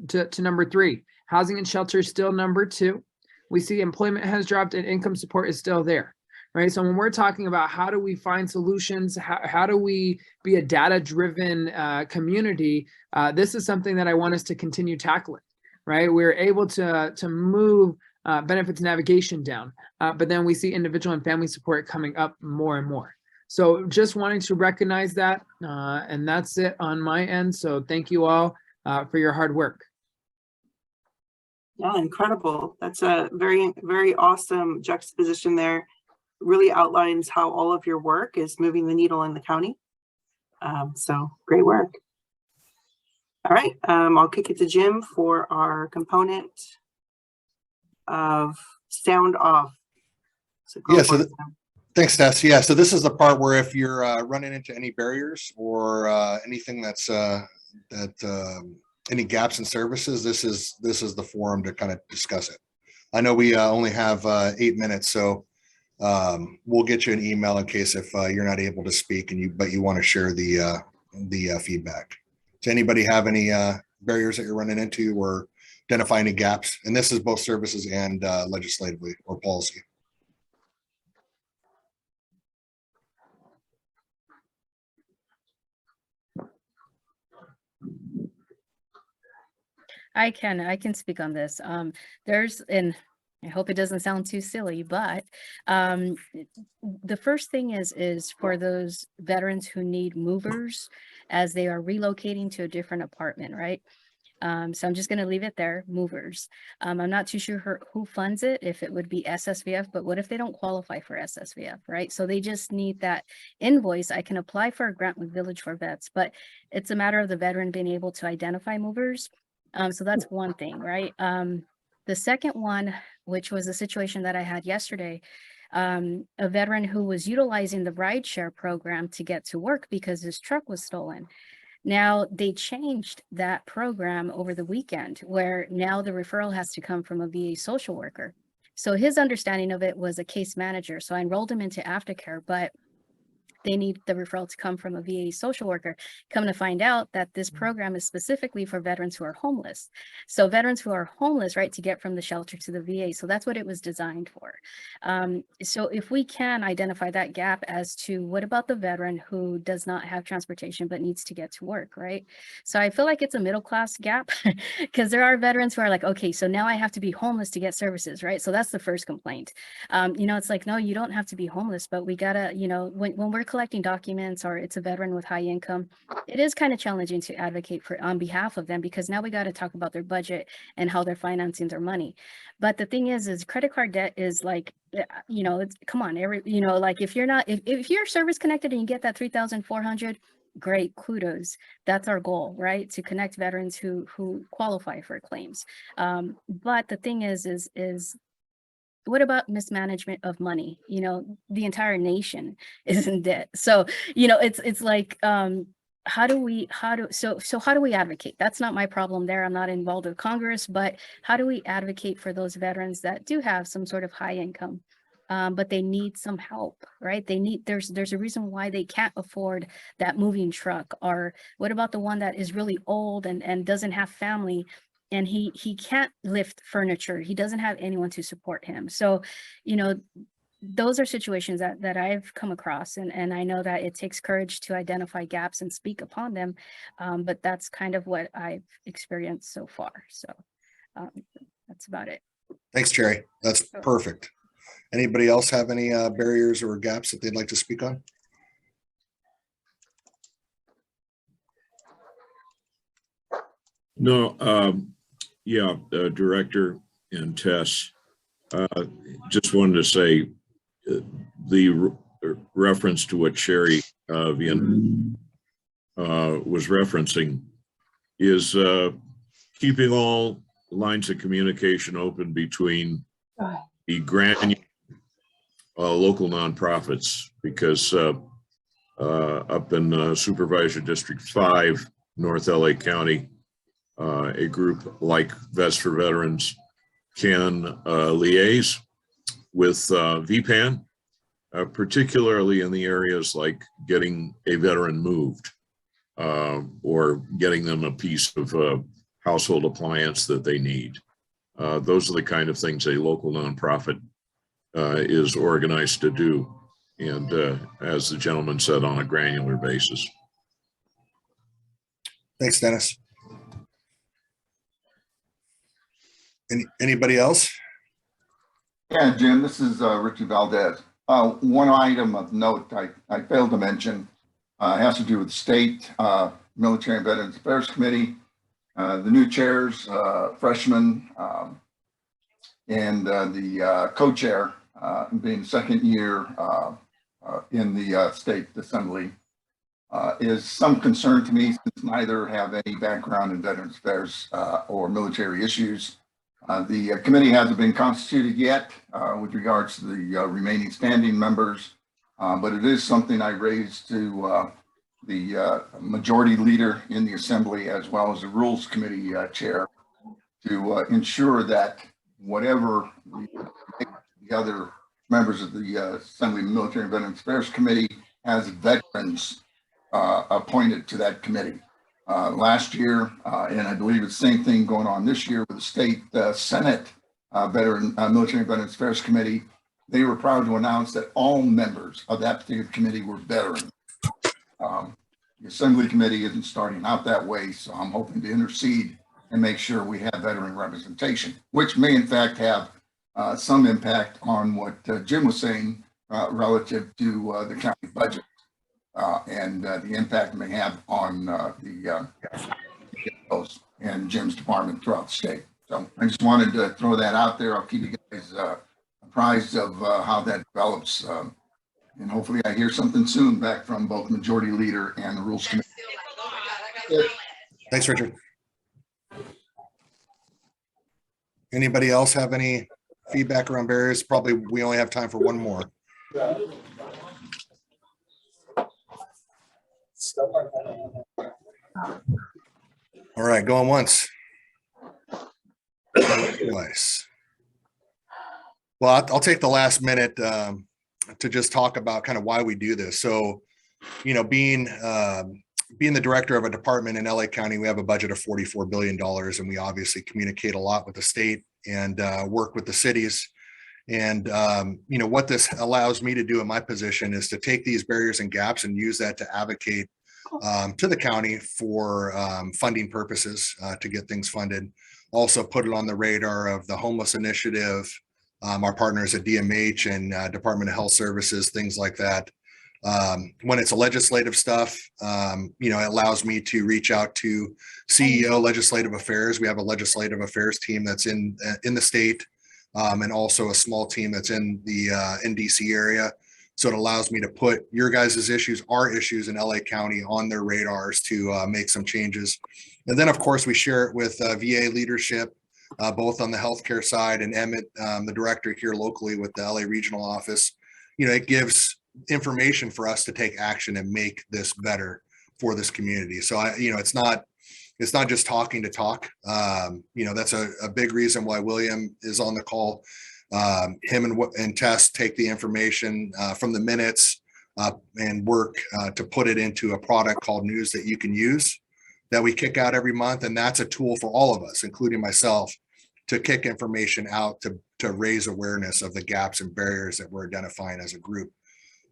#3. Housing and shelter is still #2. We see employment has dropped and income support is still there, right? So when we're talking about how do we find solutions, how do we be a data-driven community, this is something that I want us to continue tackling, right? We're able to move benefits navigation down, but then we see individual and family support coming up more and more. So just wanting to recognize that, and that's it on my end. So thank you all for your hard work. Yeah, incredible. That's a very, very awesome juxtaposition there. Really outlines how all of your work is moving the needle in the county. So great work. All right, I'll kick it to Jim for our component of sound off. So yeah, so thanks, Tess. Yeah, so this is the part where if you're running into any barriers or anything that's any gaps in services, this is the forum to kind of discuss it. I know we only have 8 minutes, so we'll get you an email in case if you're not able to speak but you want to share the feedback. Does anybody have any barriers that you're running into or identify any gaps? And this is both services and legislatively or policy. I can speak on this. And I hope it doesn't sound too silly, but the first thing is for those veterans who need movers as they are relocating to a different apartment, right? So I'm just going to leave it there, movers. I'm not too sure who funds it, if it would be SSVF, but what if they don't qualify for SSVF, right? So they just need that invoice. I can apply for a grant with Village for Vets, but it's a matter of the veteran being able to identify movers. So that's one thing, right? The second one, which was a situation that I had yesterday, a veteran who was utilizing the rideshare program to get to work because his truck was stolen. Now they changed that program over the weekend where now the referral has to come from a VA social worker. So his understanding of it was a case manager. So I enrolled him into aftercare, but they need the referral to come from a VA social worker. Come to find out that this program is specifically for veterans who are homeless. So veterans who are homeless, right, to get from the shelter to the VA. So that's what it was designed for. So if we can identify that gap as to what about the veteran who does not have transportation but needs to get to work, right? So I feel like it's a middle class gap because there are veterans who are like, okay, so now I have to be homeless to get services, right? So that's the first complaint. It's like, no, you don't have to be homeless, but we gotta, when we're collecting documents or it's a veteran with high income, it is kind of challenging to advocate for on behalf of them because now we got to talk about their budget and how they're financing their money. But the thing is credit card debt is like, it's, come on, like if you're not, if you're service connected and you get that 3,400, great, kudos. That's our goal, right? To connect veterans who qualify for claims. But the thing is what about mismanagement of money? The entire nation is in debt. So, it's like, how do we advocate? That's not my problem there. I'm not involved with Congress, but how do we advocate for those veterans that do have some sort of high income, but they need some help, right? There's a reason why they can't afford that moving truck. Or what about the one that is really old and doesn't have family? And he can't lift furniture. He doesn't have anyone to support him. So, those are situations that I've come across. And I know that it takes courage to identify gaps and speak upon them. But that's kind of what I've experienced so far. So that's about it. Thanks, Cherry. That's perfect. Anybody else have any barriers or gaps that they'd like to speak on? No, yeah, Director and Tess, just wanted to say the reference to what Sherry Vian was referencing is keeping all lines of communication open between the grant and local nonprofits, because up in Supervisor District 5, North LA County, a group like Vets for Veterans can liaise with VPAN, particularly in the areas like getting a veteran moved or getting them a piece of household appliance that they need. Those are the kind of things a local nonprofit is organized to do. And as the gentleman said, on a granular basis. Thanks, Dennis. Anybody else? Yeah, Jim, this is Richard Valdez. One item of note I failed to mention has to do with the state Military and Veterans Affairs Committee, the new chairs, freshmen, and the co-chair being second year in the state assembly is some concern to me, since neither have any background in veterans affairs or military issues. The committee hasn't been constituted yet with regards to the remaining standing members, but it is something I raised to the majority leader in the assembly, as well as the rules committee chair, to ensure that whatever the other members of the Assembly Military and Veterans Affairs Committee has veterans appointed to that committee. Last year, and I believe it's the same thing going on this year with the state Senate Military and Veterans Affairs Committee, they were proud to announce that all members of that particular committee were veterans. The Assembly Committee isn't starting out that way, so I'm hoping to intercede and make sure we have veteran representation, which may in fact have some impact on what Jim was saying relative to the county budget and the impact it may have on those. and Jim's department throughout the state. So I just wanted to throw that out there. I'll keep you guys apprised of how that develops. And hopefully I hear something soon back from both Majority Leader and the Rules Committee. Thanks, Richard. Anybody else have any feedback around barriers? Probably we only have time for one more. All right, going once. Twice. Well, I'll take the last minute to just talk about kind of why we do this. So, you know, being the director of a department in LA County, we have a budget of $44 billion, and we obviously communicate a lot with the state and work with the cities. And, you know, what this allows me to do in my position is to take these barriers and gaps and use that to advocate to the county for funding purposes to get things funded. Also put it on the radar of the homeless initiative, our partners at DMH and Department of Health Services, things like that. When it's legislative stuff, you know, it allows me to reach out to CEO Legislative Affairs. We have a legislative affairs team that's in the state, and also a small team that's in the DC area. So it allows me to put your guys' issues, our issues in LA County on their radars to make some changes. And then, of course, we share it with VA leadership, both on the healthcare side, and Emmett, the director here locally with the LA Regional Office. You know, it gives information for us to take action and make this better for this community. So you know, it's not just talking to talk. You know, that's a big reason why William is on the call. Him and Tess take the information from the minutes and work to put it into a product called News That You Can Use that we kick out every month. And that's a tool for all of us, including myself, to kick information out to raise awareness of the gaps and barriers that we're identifying as a group.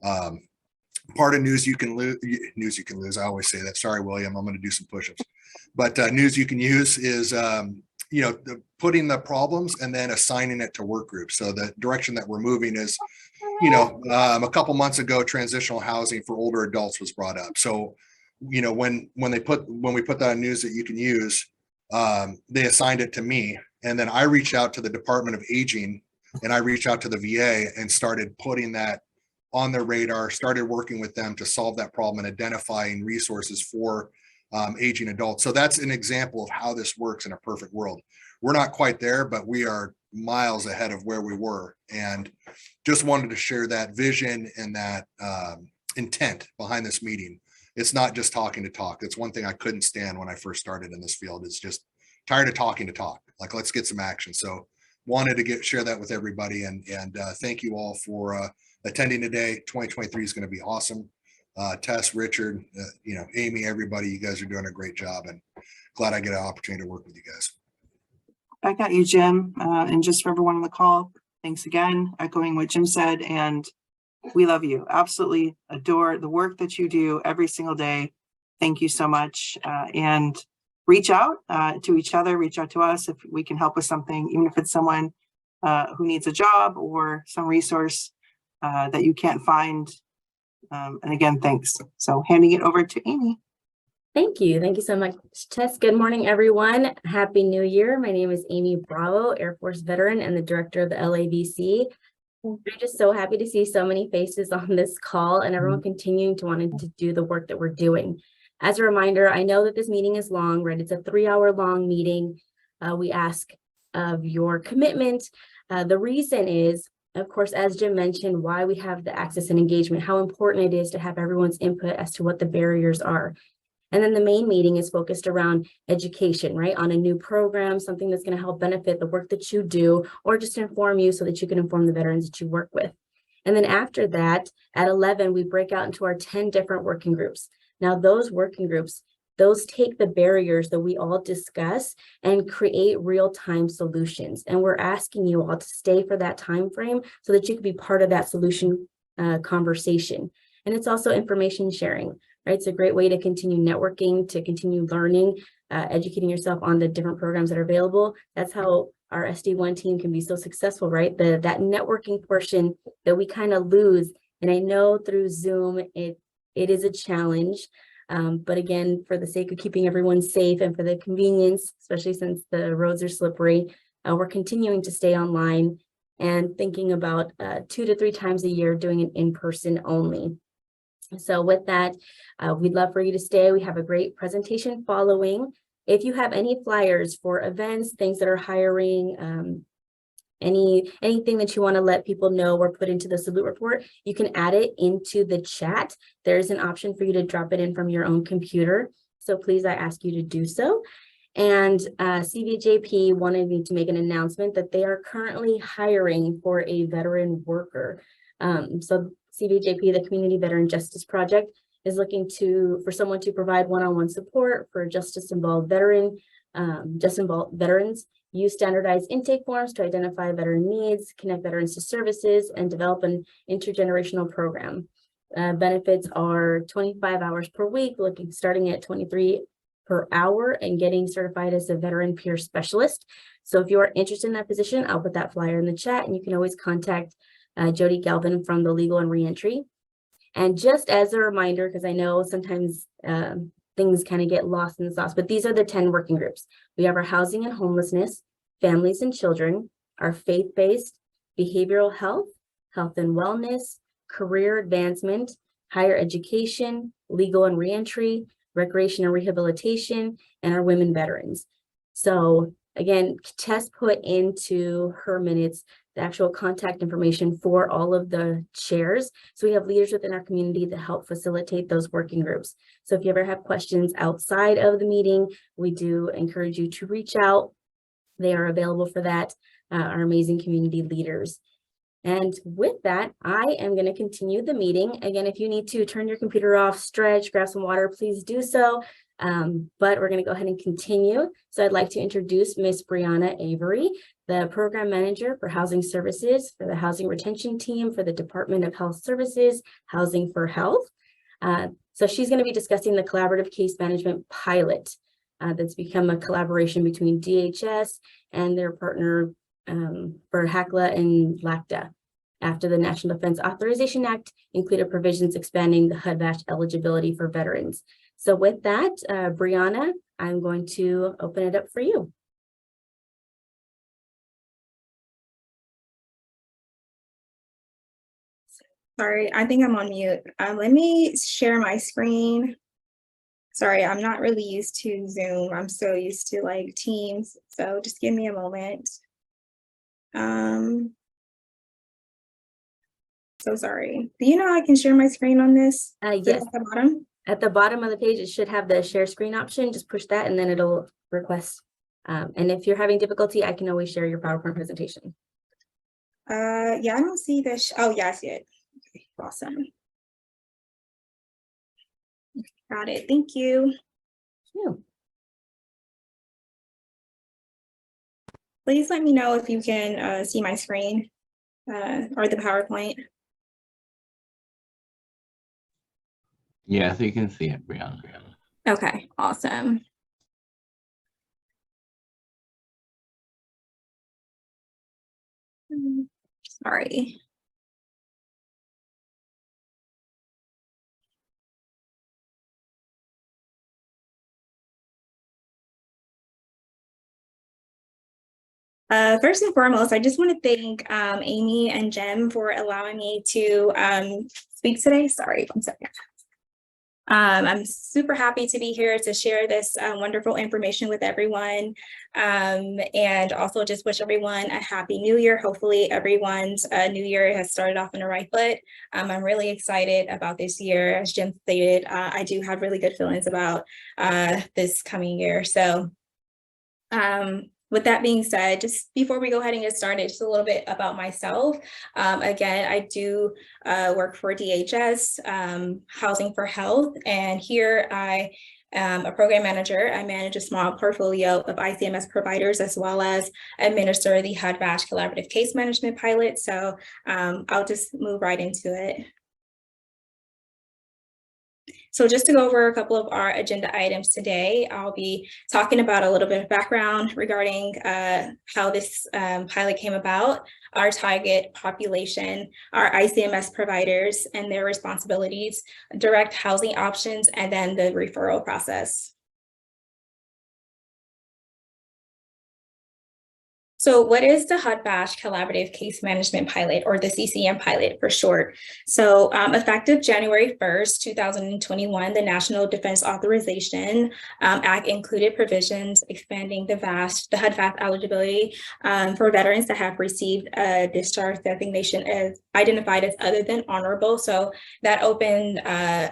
Part of News You Can Lose. I always say that. Sorry, William, I'm going to do some push-ups. But News You Can Use is, you know, putting the problems and then assigning it to work groups. So the direction that we're moving is, you know, a couple months ago, transitional housing for older adults was brought up. So, you know, when we put that on News That You Can Use, they assigned it to me, and then I reached out to the Department of Aging, and I reached out to the VA and started putting that on their radar, started working with them to solve that problem and identifying resources for aging adults. So that's an example of how this works in a perfect world. We're not quite there, but we are miles ahead of where we were, and just wanted to share that vision and that intent behind this meeting. It's not just talking to talk. It's one thing I couldn't stand when I first started in this field. It's just tired of talking to talk. Like, let's get some action. So wanted to share that with everybody, and thank you all for attending today. 2023 is going to be awesome. Tess, Richard, you know, Amy, everybody, you guys are doing a great job, and glad I get an opportunity to work with you guys. I got you, Jim. And just for everyone on the call, thanks again, echoing what Jim said, and we love you. Absolutely adore the work that you do every single day. Thank you so much. And reach out to each other, reach out to us if we can help with something, even if it's someone who needs a job or some resource that you can't find. And again, thanks. So handing it over to Amy. Thank you. Thank you so much, Tess. Good morning, everyone. Happy New Year. My name is Amy Bravo, Air Force veteran and the director of the LAVC. I'm just so happy to see so many faces on this call and everyone continuing to want to do the work that we're doing. As a reminder, I know that this meeting is long, right? It's a 3-hour long meeting. We ask of your commitment. The reason is, of course, as Jim mentioned, why we have the access and engagement, how important it is to have everyone's input as to what the barriers are. And then the main meeting is focused around education, right? On a new program, something that's going to help benefit the work that you do, or just inform you so that you can inform the veterans that you work with. And then after that, at 11, we break out into our 10 different working groups. Now, those working groups, those take the barriers that we all discuss and create real-time solutions. And we're asking you all to stay for that time frame so that you can be part of that solution conversation. And it's also information sharing. Right? It's a great way to continue networking, to continue learning, educating yourself on the different programs that are available. That's how our SD1 team can be so successful, right? That networking portion that we kind of lose. And I know through Zoom, it is a challenge. But again, for the sake of keeping everyone safe and for the convenience, especially since the roads are slippery, we're continuing to stay online and thinking about 2 to 3 times a year doing it in person only. So with that, we'd love for you to stay. We have a great presentation following. If you have any flyers for events, things that are hiring, anything that you want to let people know or put into the salute report, you can add it into the chat. There's an option for you to drop it in from your own computer. So please, I ask you to do so. And CVJP wanted me to make an announcement that they are currently hiring for a veteran worker. So CVJP, the Community Veteran Justice Project, is looking for someone to provide one-on-one support for justice-involved veterans, use standardized intake forms to identify veteran needs, connect veterans to services, and develop an intergenerational program. Benefits are 25 hours per week, starting at 23 per hour, and getting certified as a veteran peer specialist. So if you are interested in that position, I'll put that flyer in the chat, and you can always contact Jody Galvin from the Legal and Reentry. And just as a reminder, because I know sometimes things kind of get lost in the sauce, but these are the 10 working groups. We have our housing and homelessness, families and children, our faith-based, behavioral health, health and wellness, career advancement, higher education, legal and reentry, recreation and rehabilitation, and our women veterans. So again, Tess put into her minutes the actual contact information for all of the chairs. So we have leaders within our community that help facilitate those working groups. So if you ever have questions outside of the meeting, we do encourage you to reach out. They are available for that, our amazing community leaders. And with that, I am going to continue the meeting. Again, if you need to turn your computer off, stretch, grab some water, please do so. But we're going to go ahead and continue. So I'd like to introduce Ms. Brianna Avery, the Program Manager for Housing Services for the Housing Retention Team for the Department of Health Services, Housing for Health. So she's going to be discussing the Collaborative Case Management Pilot that's become a collaboration between DHS and their partner for HACLA and LACTA after the National Defense Authorization Act included provisions expanding the HUD-VASH eligibility for veterans. So with that, Brianna, I'm going to open it up for you. Sorry, I think I'm on mute. Let me share my screen. Sorry, I'm not really used to Zoom. I'm so used to like Teams. So just give me a moment. So sorry. Do you know I can share my screen on this? Yes. At the bottom? At the bottom of the page, it should have the share screen option. Just push that and then it'll request. And if you're having difficulty, I can always share your PowerPoint presentation. Yeah, I don't see this. Oh, yeah, I see it. Okay, awesome. Got it. Thank you. Yeah. Please let me know if you can see my screen or the PowerPoint. Yes, you can see it, Brianna. Okay, awesome. Sorry. First and foremost, I just want to thank Amy and Jem for allowing me to speak today. Sorry, one second. I'm super happy to be here to share this wonderful information with everyone, and also just wish everyone a happy new year. Hopefully everyone's new year has started off on the right foot. I'm really excited about this year. As Jim stated, I do have really good feelings about this coming year. So with that being said, just before we go ahead and get started, just a little bit about myself. Again, I do work for DHS, Housing for Health, and here I am a program manager. I manage a small portfolio of ICMS providers as well as administer the HUD-VASH Collaborative Case Management Pilot. So I'll just move right into it. So just to go over a couple of our agenda items today, I'll be talking about a little bit of background regarding how this pilot came about, our target population, our ICMS providers and their responsibilities, direct housing options, and then the referral process. So what is the HUD-VASH Collaborative Case Management Pilot, or the CCM Pilot for short? So effective January 1st, 2021, the National Defense Authorization Act included provisions expanding the HUD-VASH eligibility for veterans that have received a discharge designation as identified as other than honorable. So that opened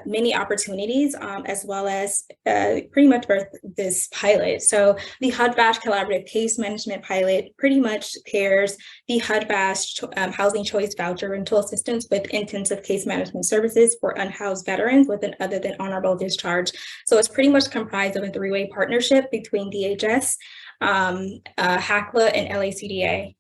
many opportunities as well as pretty much birthed this pilot. So the HUD-VASH Collaborative Case Management Pilot pretty much pairs the HUD-VASH Housing Choice Voucher Rental Assistance with intensive case management services for unhoused veterans with an other than honorable discharge. So it's pretty much comprised of a three-way partnership between DHS, HACLA, and LACDA.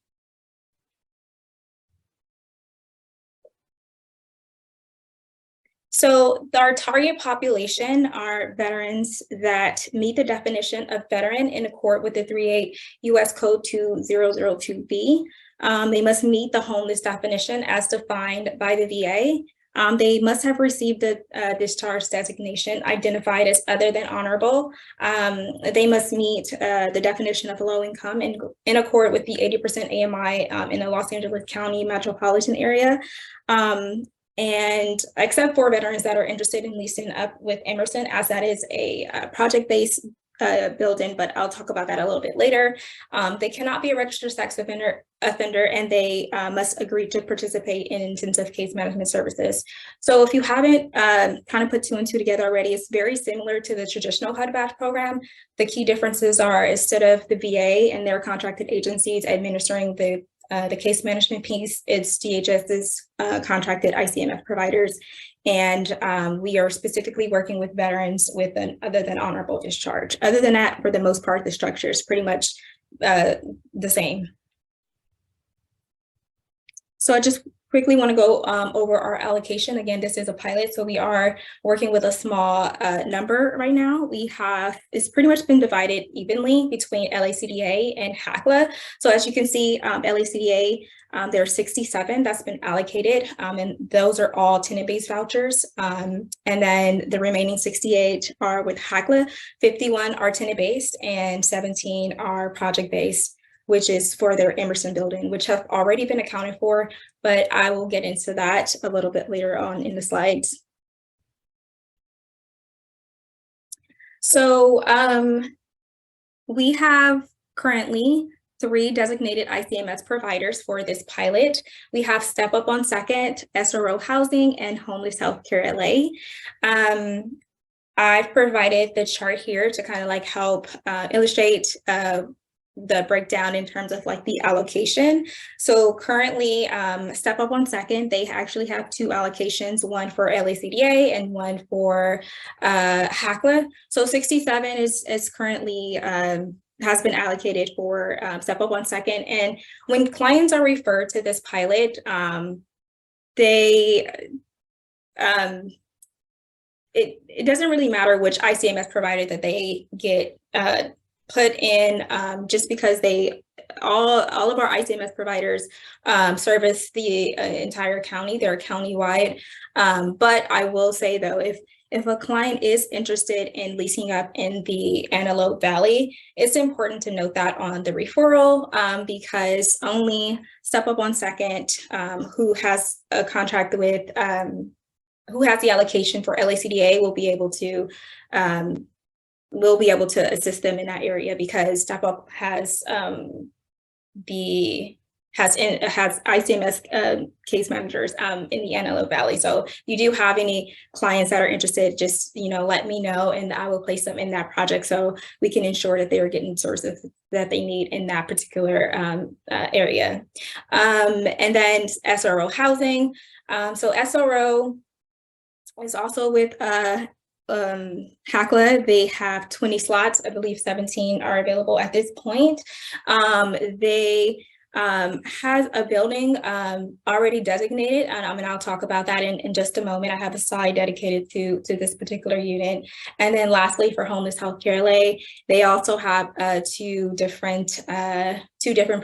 So our target population are veterans that meet the definition of veteran in accord with the 38 U.S. Code 2002B. They must meet the homeless definition as defined by the VA. They must have received a discharge designation identified as other than honorable. They must meet the definition of low income in accord with the 80% AMI in the Los Angeles County metropolitan area. And except for veterans that are interested in leasing up with Emerson, as that is a project-based building, but I'll talk about that a little bit later. They cannot be a registered sex offender, and they must agree to participate in intensive case management services. So if you haven't kind of put two and two together already, it's very similar to the traditional HUD-VASH program. The key differences are, instead of the VA and their contracted agencies administering the case management piece, it's DHS's contracted ICMF providers. And we are specifically working with veterans with an other than honorable discharge. Other than that, for the most part, the structure is pretty much the same. So I just quickly want to go over our allocation. Again, this is a pilot, so we are working with a small number right now. It's pretty much been divided evenly between LACDA and HACLA. So as you can see, LACDA, there are 67 that's been allocated, and those are all tenant-based vouchers. And then the remaining 68 are with HACLA, 51 are tenant-based, and 17 are project-based, which is for their Emerson building, which have already been accounted for, but I will get into that a little bit later on in the slides. So we have currently 3 designated ICMS providers for this pilot. We have Step Up on Second, SRO Housing, and Homeless Healthcare LA. I've provided the chart here to kind of like help illustrate the breakdown in terms of like the allocation. So currently, Step Up on Second, they actually have 2 allocations, one for LACDA and one for HACLA. So 67 is currently has been allocated for Step Up on Second. And when clients are referred to this pilot, it doesn't really matter which ICMS provider that they get put in, just because all of our ICMS providers service the entire county. They're countywide. But I will say though, if a client is interested in leasing up in the Antelope Valley, it's important to note that on the referral, because only Step Up on Second, who has a contract with, who has the allocation for LACDA, will be able to assist them in that area, because Step Up has ICMS case managers in the Antelope Valley. So if you do have any clients that are interested, just let me know, and I will place them in that project so we can ensure that they are getting services that they need in that particular area. And then SRO Housing. So SRO is also with HACLA. They have 20 slots. I believe 17 are available at this point. They has a building already designated, and I'll talk about that in just a moment. I have a slide dedicated to this particular unit. And then lastly, for Homeless Healthcare LA, they also have two different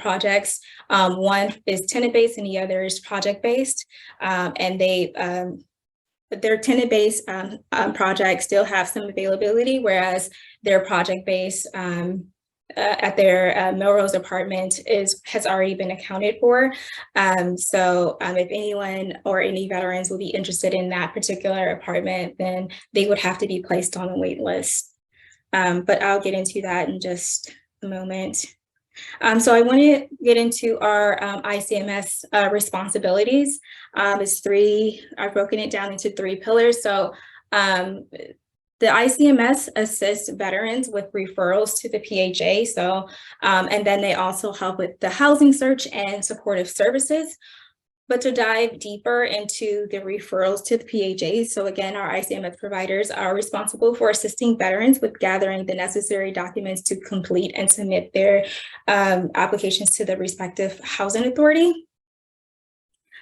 projects. One is tenant-based and the other is project-based. And their tenant-based projects still have some availability, whereas their project-based at their Melrose apartment has already been accounted for. So if anyone or any veterans will be interested in that particular apartment, then they would have to be placed on a wait list. But I'll get into that in just a moment. So I want to get into our ICMS responsibilities. I've broken it down into 3 pillars. So the ICMS assists veterans with referrals to the PHA. So, and then they also help with the housing search and supportive services. But to dive deeper into the referrals to the PHA, so again, our ICMS providers are responsible for assisting veterans with gathering the necessary documents to complete and submit their applications to the respective housing authority.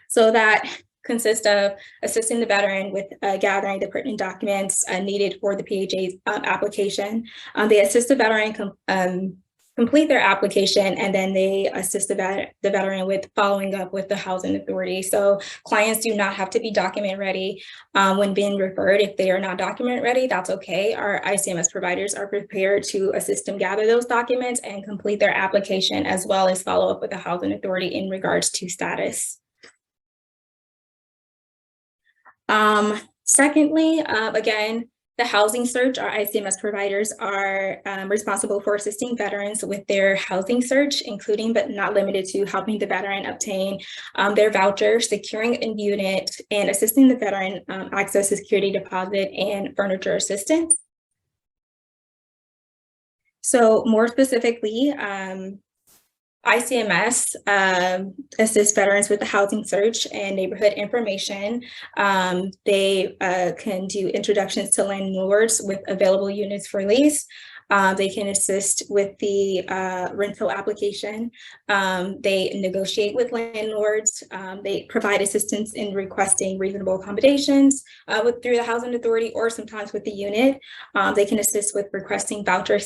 So that consists of assisting the veteran with gathering the pertinent documents needed for the PHA's application. They assist the veteran complete their application, and then they assist the veteran with following up with the housing authority. So clients do not have to be document ready when being referred. If they are not document ready, that's okay. Our ICMS providers are prepared to assist them gather those documents and complete their application, as well as follow up with the housing authority in regards to status. Secondly, again, the housing search, our ICMS providers are responsible for assisting veterans with their housing search, including but not limited to helping the veteran obtain their voucher, securing a unit, and assisting the veteran access a security deposit and furniture assistance. So more specifically, ICMS assists veterans with the housing search and neighborhood information. They can do introductions to landlords with available units for lease. They can assist with the rental application. They negotiate with landlords. They provide assistance in requesting reasonable accommodations through the housing authority or sometimes with the unit. They can assist with requesting voucher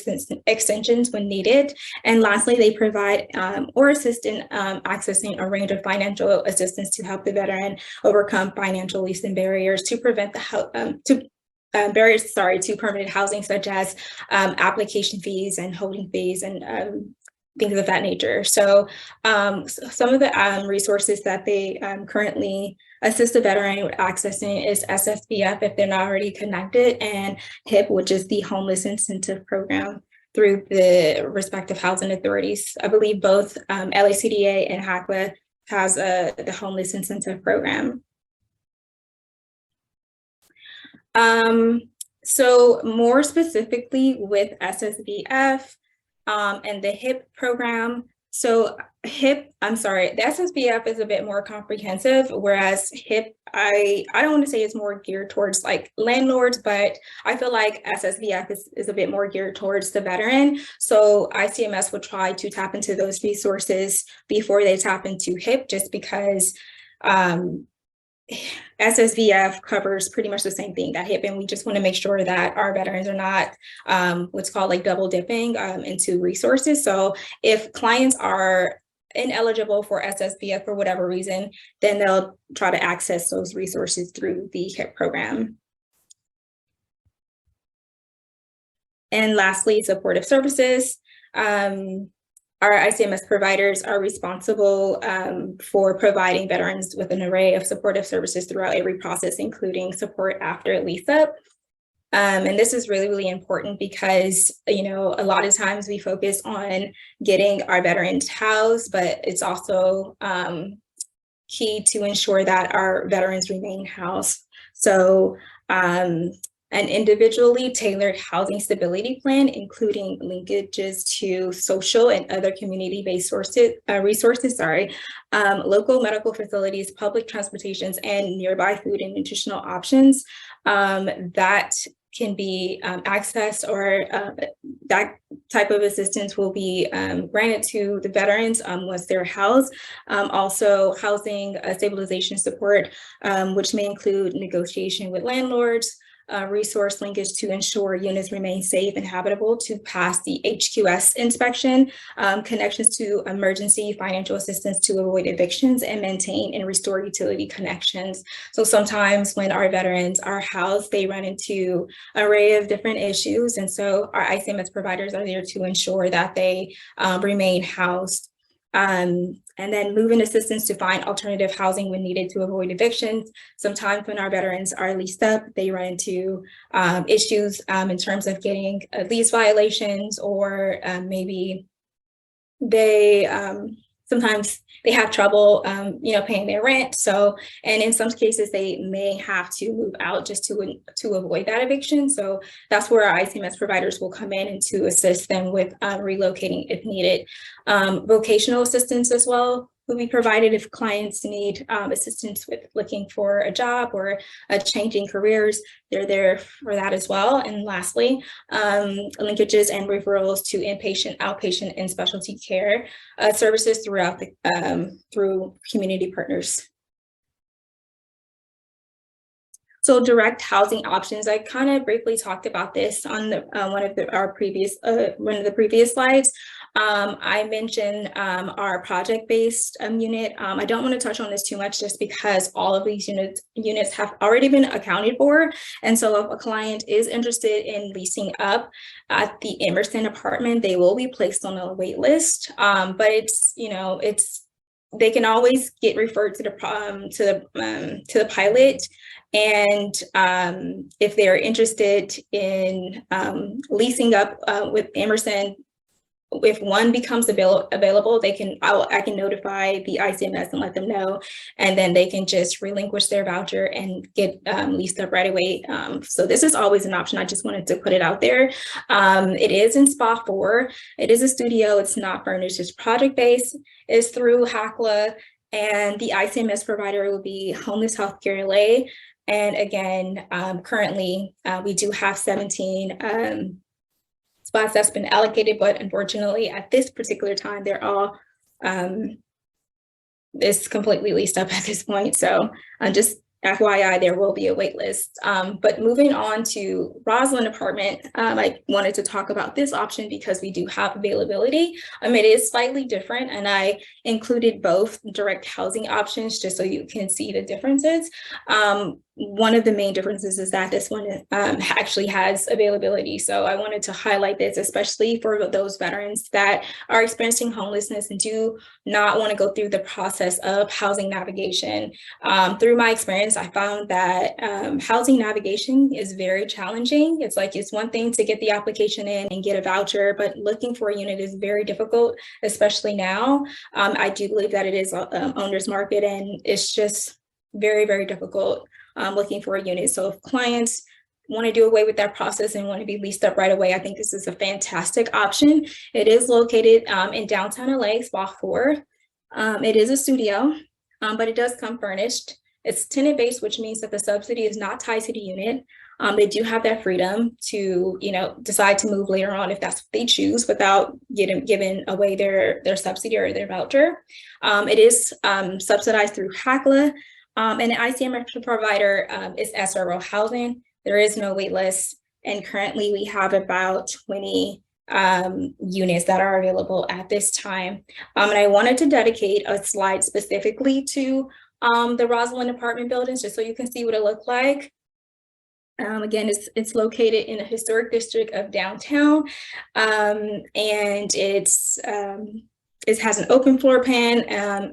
extensions when needed. And lastly, they provide or assist in accessing a range of financial assistance to help the veteran overcome financial leasing barriers to prevent barriers to permanent housing, such as application fees and holding fees and things of that nature. So some of the resources that they currently assist the veteran with accessing is SSVF if they're not already connected, and HIP, which is the Homeless Incentive Program through the respective housing authorities. I believe both LACDA and HACWA has the Homeless Incentive Program. So more specifically with SSVF and the HIP program. So the SSVF is a bit more comprehensive, whereas HIP, I don't want to say it's more geared towards like landlords, but I feel like SSVF is a bit more geared towards the veteran. So ICMS would try to tap into those resources before they tap into HIP, just because SSVF covers pretty much the same thing that HIP, and we just want to make sure that our veterans are not what's called like double dipping into resources. So if clients are ineligible for SSVF for whatever reason, then they'll try to access those resources through the HIP program. And lastly, supportive services. Our ICMS providers are responsible for providing veterans with an array of supportive services throughout every process, including support after lease up. And this is really, really important because, you know, a lot of times we focus on getting our veterans housed, but it's also key to ensure that our veterans remain housed. So an individually tailored housing stability plan, including linkages to social and other community-based resources, local medical facilities, public transportations, and nearby food and nutritional options that can be accessed, or that type of assistance will be granted to the veterans once they're housed. Also, housing stabilization support, which may include negotiation with landlords, resource linkage to ensure units remain safe and habitable to pass the HQS inspection, connections to emergency financial assistance to avoid evictions, and maintain and restore utility connections. So sometimes when our veterans are housed, they run into an array of different issues. And so our ICMS providers are there to ensure that they remain housed. And then move-in assistance to find alternative housing when needed to avoid evictions. Sometimes when our veterans are leased up, they run into issues in terms of getting lease violations, or maybe they sometimes they have trouble, paying their rent. So, and in some cases, they may have to move out just to avoid that eviction. So that's where our ICMS providers will come in and to assist them with relocating if needed. Vocational assistance as well will be provided if clients need assistance with looking for a job or changing careers. They're there for that as well. And lastly, linkages and referrals to inpatient, outpatient, and specialty care services throughout through community partners. So direct housing options, I kind of briefly talked about this on one of the previous slides. I mentioned our project-based unit. I don't want to touch on this too much just because all of these units have already been accounted for. And so if a client is interested in leasing up at the Emerson apartment, they will be placed on a wait list. But they can always get referred to the pilot. And if they're interested in leasing up with Emerson, if one becomes available, I can notify the ICMS and let them know, and then they can just relinquish their voucher and get leased up right away. So this is always an option. I just wanted to put it out there. It is in SPA 4. It is a studio. It's not furnished. It's project-based. It's through HACLA, and the ICMS provider will be Homeless Healthcare LA. And again, currently we do have 17 spots that's been allocated, but unfortunately at this particular time, they're all it's completely leased up at this point. So just FYI, there will be a wait list. But moving on to Roslyn apartment, I wanted to talk about this option because we do have availability. It is slightly different, and I included both direct housing options just so you can see the differences. One of the main differences is that this one actually has availability. So I wanted to highlight this, especially for those veterans that are experiencing homelessness and do not want to go through the process of housing navigation. Through my experience, I found that housing navigation is very challenging. It's one thing to get the application in and get a voucher, but looking for a unit is very difficult, especially now. I do believe that it is an owner's market, and it's just very, very difficult looking for a unit. So if clients want to do away with that process and want to be leased up right away, I think this is a fantastic option. It is located in downtown LA, SPA 4. It is a studio, but it does come furnished. It's tenant-based, which means that the subsidy is not tied to the unit. They do have that freedom to, decide to move later on if that's what they choose without giving away their subsidy or their voucher. It is subsidized through HACLA. And the ICMS provider is SRO Housing. There is no wait list. And currently we have about 20 units that are available at this time. And I wanted to dedicate a slide specifically to the Roslyn apartment buildings, just so you can see what it looked like. Again, it's located in a historic district of downtown, and it has an open floor plan,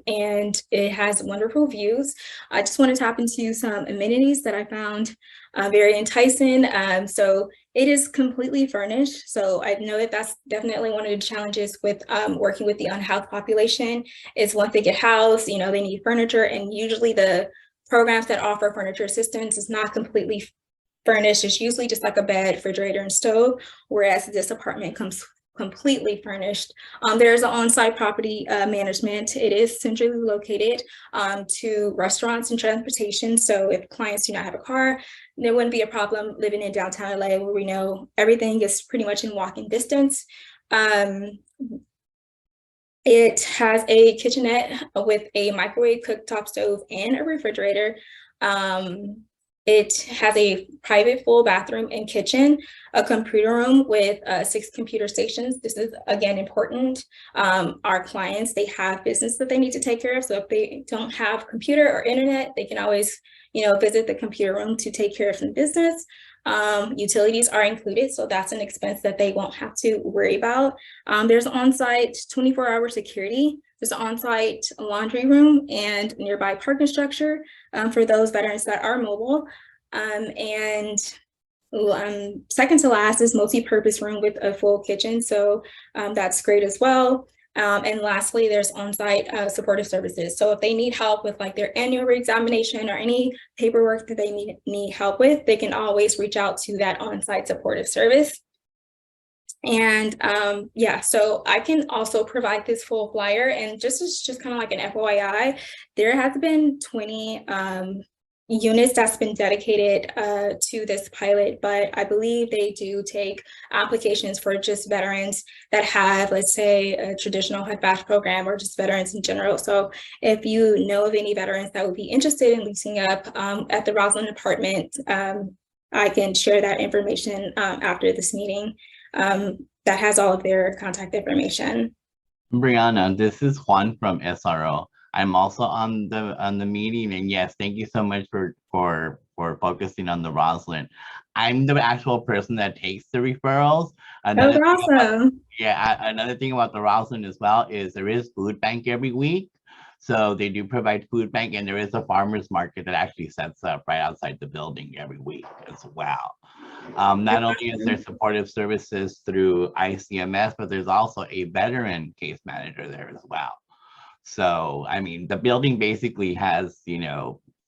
and it has wonderful views. I just want to tap into some amenities that I found very enticing. So it is completely furnished. So I know that that's definitely one of the challenges with working with the unhoused population is once they get housed, they need furniture, and usually the programs that offer furniture assistance is not completely furnished. It's usually just like a bed, refrigerator, and stove, whereas this apartment comes completely furnished. There's an on-site property management. It is centrally located to restaurants and transportation. So if clients do not have a car, there wouldn't be a problem living in downtown LA, where we know everything is pretty much in walking distance. It has a kitchenette with a microwave, cooktop stove, and a refrigerator. It has a private full bathroom and kitchen, a computer room with 6 computer stations. This is, again, important. Our clients, they have business that they need to take care of. So if they don't have computer or internet, they can always, visit the computer room to take care of some business. Utilities are included, so that's an expense that they won't have to worry about. There's on-site 24-hour security. There's an on-site laundry room and nearby parking structure for those veterans that are mobile. And second to last is multi-purpose room with a full kitchen, so that's great as well. And lastly, there's on-site supportive services. So if they need help with like their annual reexamination or any paperwork that they need help with, they can always reach out to that on-site supportive service. And yeah, so I can also provide this full flyer, and just kind of like an FYI, there has been 20 units that's been dedicated to this pilot, but I believe they do take applications for just veterans that have, let's say, a traditional HUD-VASH program, or just veterans in general. So if you know of any veterans that would be interested in leasing up at the Roslyn apartment, I can share that information after this meeting. That has all of their contact information. Brianna, this is Juan from SRO. I'm also on the meeting, and yes, thank you so much for focusing on the Roslyn. I'm the actual person that takes the referrals. Another thing about the Roslyn as well is there is food bank every week. So they do provide food bank, and there is a farmer's market that actually sets up right outside the building every week as well. Not only is there supportive services through ICMS, but there's also a veteran case manager there as well. So, I mean, the building basically has,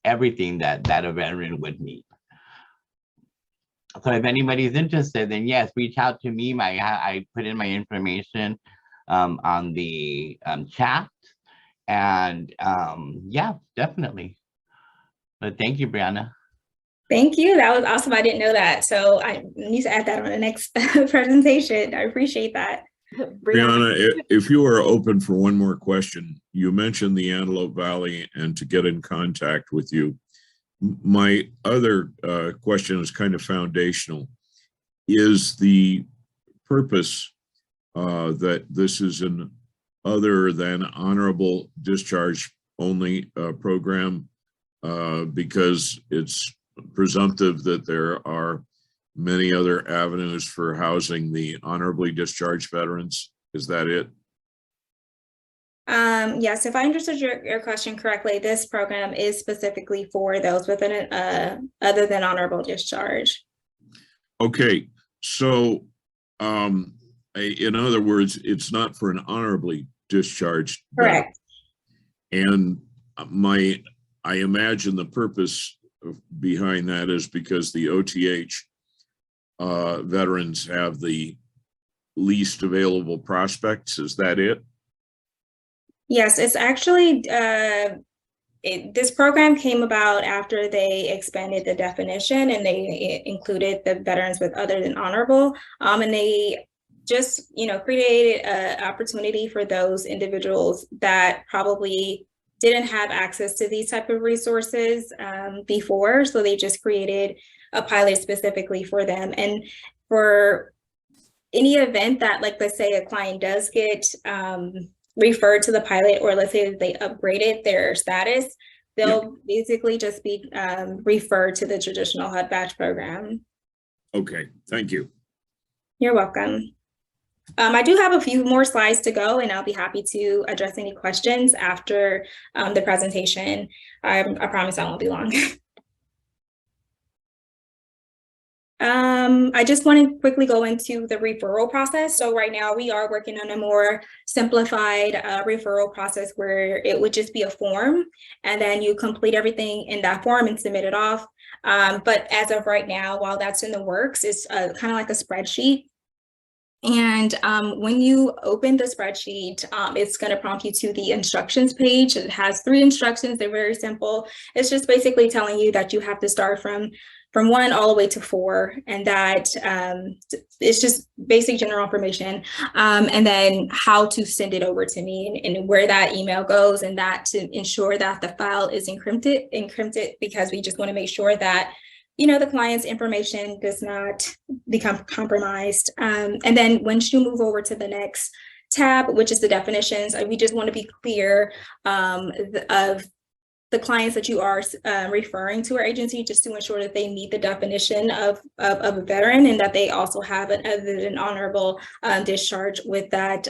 everything that a veteran would need. So if anybody's interested, then yes, reach out to me. I put in my information on the chat. And yeah, definitely. But thank you, Brianna. Thank you. That was awesome. I didn't know that. So I need to add that on the next presentation. I appreciate that. Brianna, if you are open for one more question, you mentioned the Antelope Valley and to get in contact with you. My other question is kind of foundational. Is the purpose that this is an other than honorable discharge only program because it's presumptive that there are many other avenues for housing the honorably discharged veterans? Is that it? Yes, if I understood your question correctly, this program is specifically for those with an other than honorable discharge. Okay, so in other words, it's not for an honorably discharged correct veteran. And I imagine the purpose behind that is because the OTH veterans have the least available prospects. Is that it? Yes, it's actually this program came about after they expanded the definition, and they included the veterans with other than honorable, and they just created an opportunity for those individuals that probably didn't have access to these type of resources before. So they just created a pilot specifically for them. And for any event that, like, let's say a client does get referred to the pilot, or let's say that they upgraded their status, they'll basically just be referred to the traditional HUD-VASH program. Okay, thank you. You're welcome. I do have a few more slides to go, and I'll be happy to address any questions after the presentation. I promise I won't be long. I just want to quickly go into the referral process. So right now we are working on a more simplified referral process where it would just be a form, and then you complete everything in that form and submit it off. But as of right now, while that's in the works, it's kind of like a spreadsheet. And when you open the spreadsheet, it's going to prompt you to the instructions page. It has 3 instructions. They're very simple. It's just basically telling you that you have to start from 1 all the way to 4, and that it's just basic general information, and then how to send it over to me, and where that email goes, and that to ensure that the file is encrypted, because we just want to make sure that the client's information does not become compromised. And then once you move over to the next tab, which is the definitions, we just want to be clear of the clients that you are referring to our agency, just to ensure that they meet the definition of a veteran, and that they also have an honorable discharge with that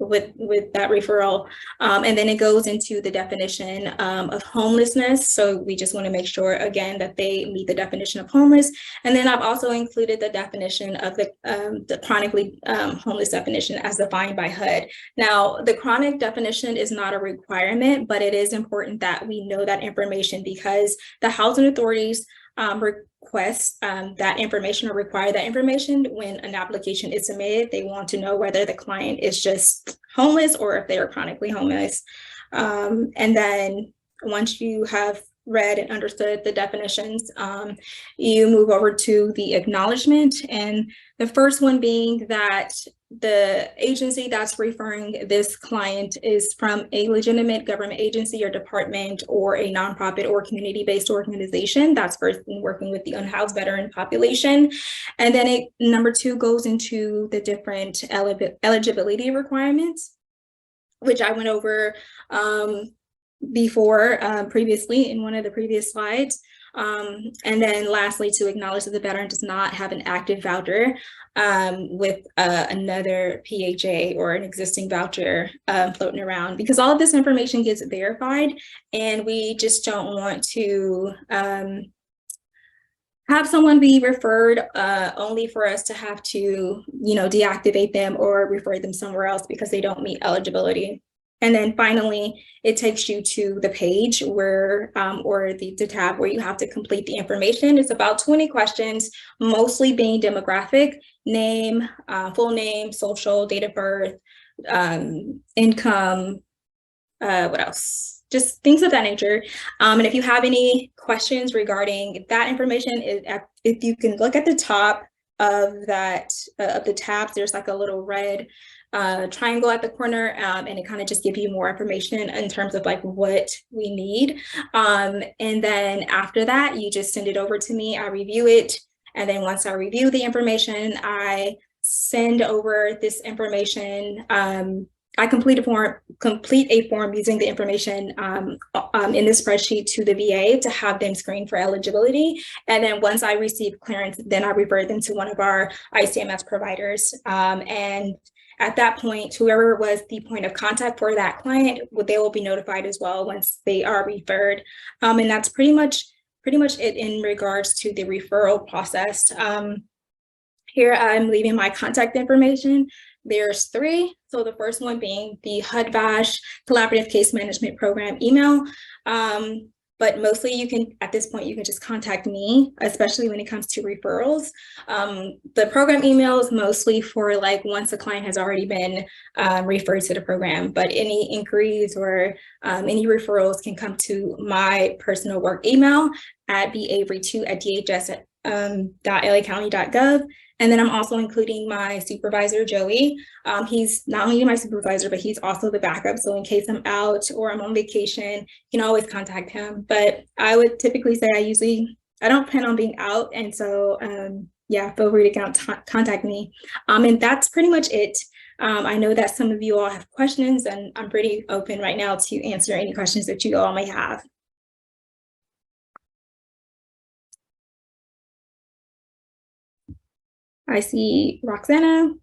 with that referral. And then it goes into the definition of homelessness. So we just want to make sure, again, that they meet the definition of homeless. And then I've also included the definition of the chronically homeless definition as defined by HUD. Now, the chronic definition is not a requirement, but it is important that we know that information, because the housing authorities request that information or require that information when an application is submitted. They want to know whether the client is just homeless or if they are chronically homeless. And then once you have read and understood the definitions, you move over to the acknowledgement. And the first one being that the agency that's referring this client is from a legitimate government agency or department, or a nonprofit or community-based organization that's working with the unhoused veteran population. And then number 2 goes into the different eligibility requirements, which I went over previously in one of the previous slides. And then lastly, to acknowledge that the veteran does not have an active voucher with another PHA or an existing voucher floating around, because all of this information gets verified, and we just don't want to have someone be referred only for us to have to, deactivate them or refer them somewhere else because they don't meet eligibility. And then finally, it takes you to the page where, or the tab where you have to complete the information. It's about 20 questions, mostly being demographic: name, full name, social, date of birth, income, what else? Just things of that nature. And if you have any questions regarding that information, if you can look at the top of that, of the tabs, there's like a little red triangle at the corner, and it kind of just gives you more information in terms of like what we need. And then after that, you just send it over to me. I review it. And then once I review the information, I send over this information. I complete a form using the information in the spreadsheet to the VA to have them screen for eligibility. And then once I receive clearance, then I refer them to one of our ICMS providers. And at that point, whoever was the point of contact for that client, they will be notified as well once they are referred. And that's pretty much it in regards to the referral process. Here I'm leaving my contact information. There's 3. So the first one being the HUD-VASH Collaborative Case Management Program email. But mostly at this point, you can just contact me, especially when it comes to referrals. The program email is mostly for like once the client has already been referred to the program, but any inquiries or any referrals can come to my personal work email at bavery2@dhs.lacounty.gov. And then I'm also including my supervisor, Joey. He's not only my supervisor, but he's also the backup. So in case I'm out or I'm on vacation, you can always contact him. But I would typically say I don't plan on being out. And so, yeah, feel free to contact me. And that's pretty much it. I know that some of you all have questions, and I'm pretty open right now to answer any questions that you all may have. I see Roxana.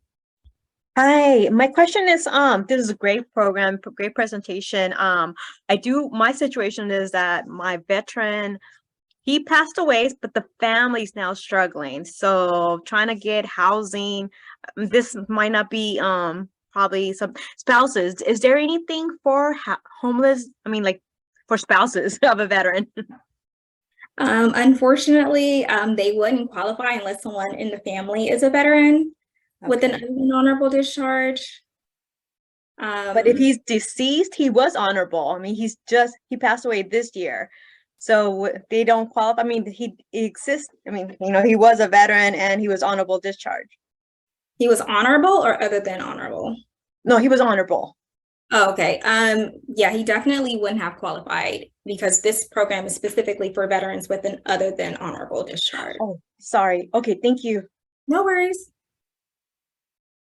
Hi, my question is, this is a great program, great presentation. My situation is that my veteran, he passed away, but the family's now struggling. So trying to get housing, this might not be, probably some spouses. Is there anything for homeless, like for spouses of a veteran? Unfortunately, they wouldn't qualify unless someone in the family is a veteran. with an honorable discharge. But if he's deceased, he was honorable. I mean, he passed away this year. So they don't qualify. I mean, he exists. I mean, he was a veteran and he was honorable discharge. He was honorable or other than honorable? No, he was honorable. Oh, okay. Yeah, he definitely wouldn't have qualified because this program is specifically for veterans with an other than honorable discharge. Oh, sorry. Okay, thank you. No worries.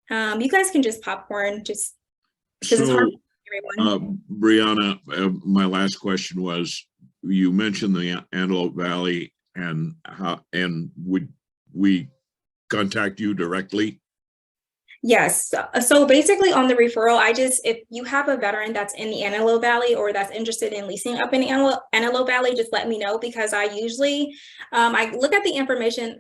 You guys can just popcorn, just because it's hard for everyone. Brianna, my last question was, you mentioned the Antelope Valley and would we contact you directly? Yes. So basically on the referral, if you have a veteran that's in the Antelope Valley or that's interested in leasing up in the Antelope Valley, just let me know, because I usually, I look at the information.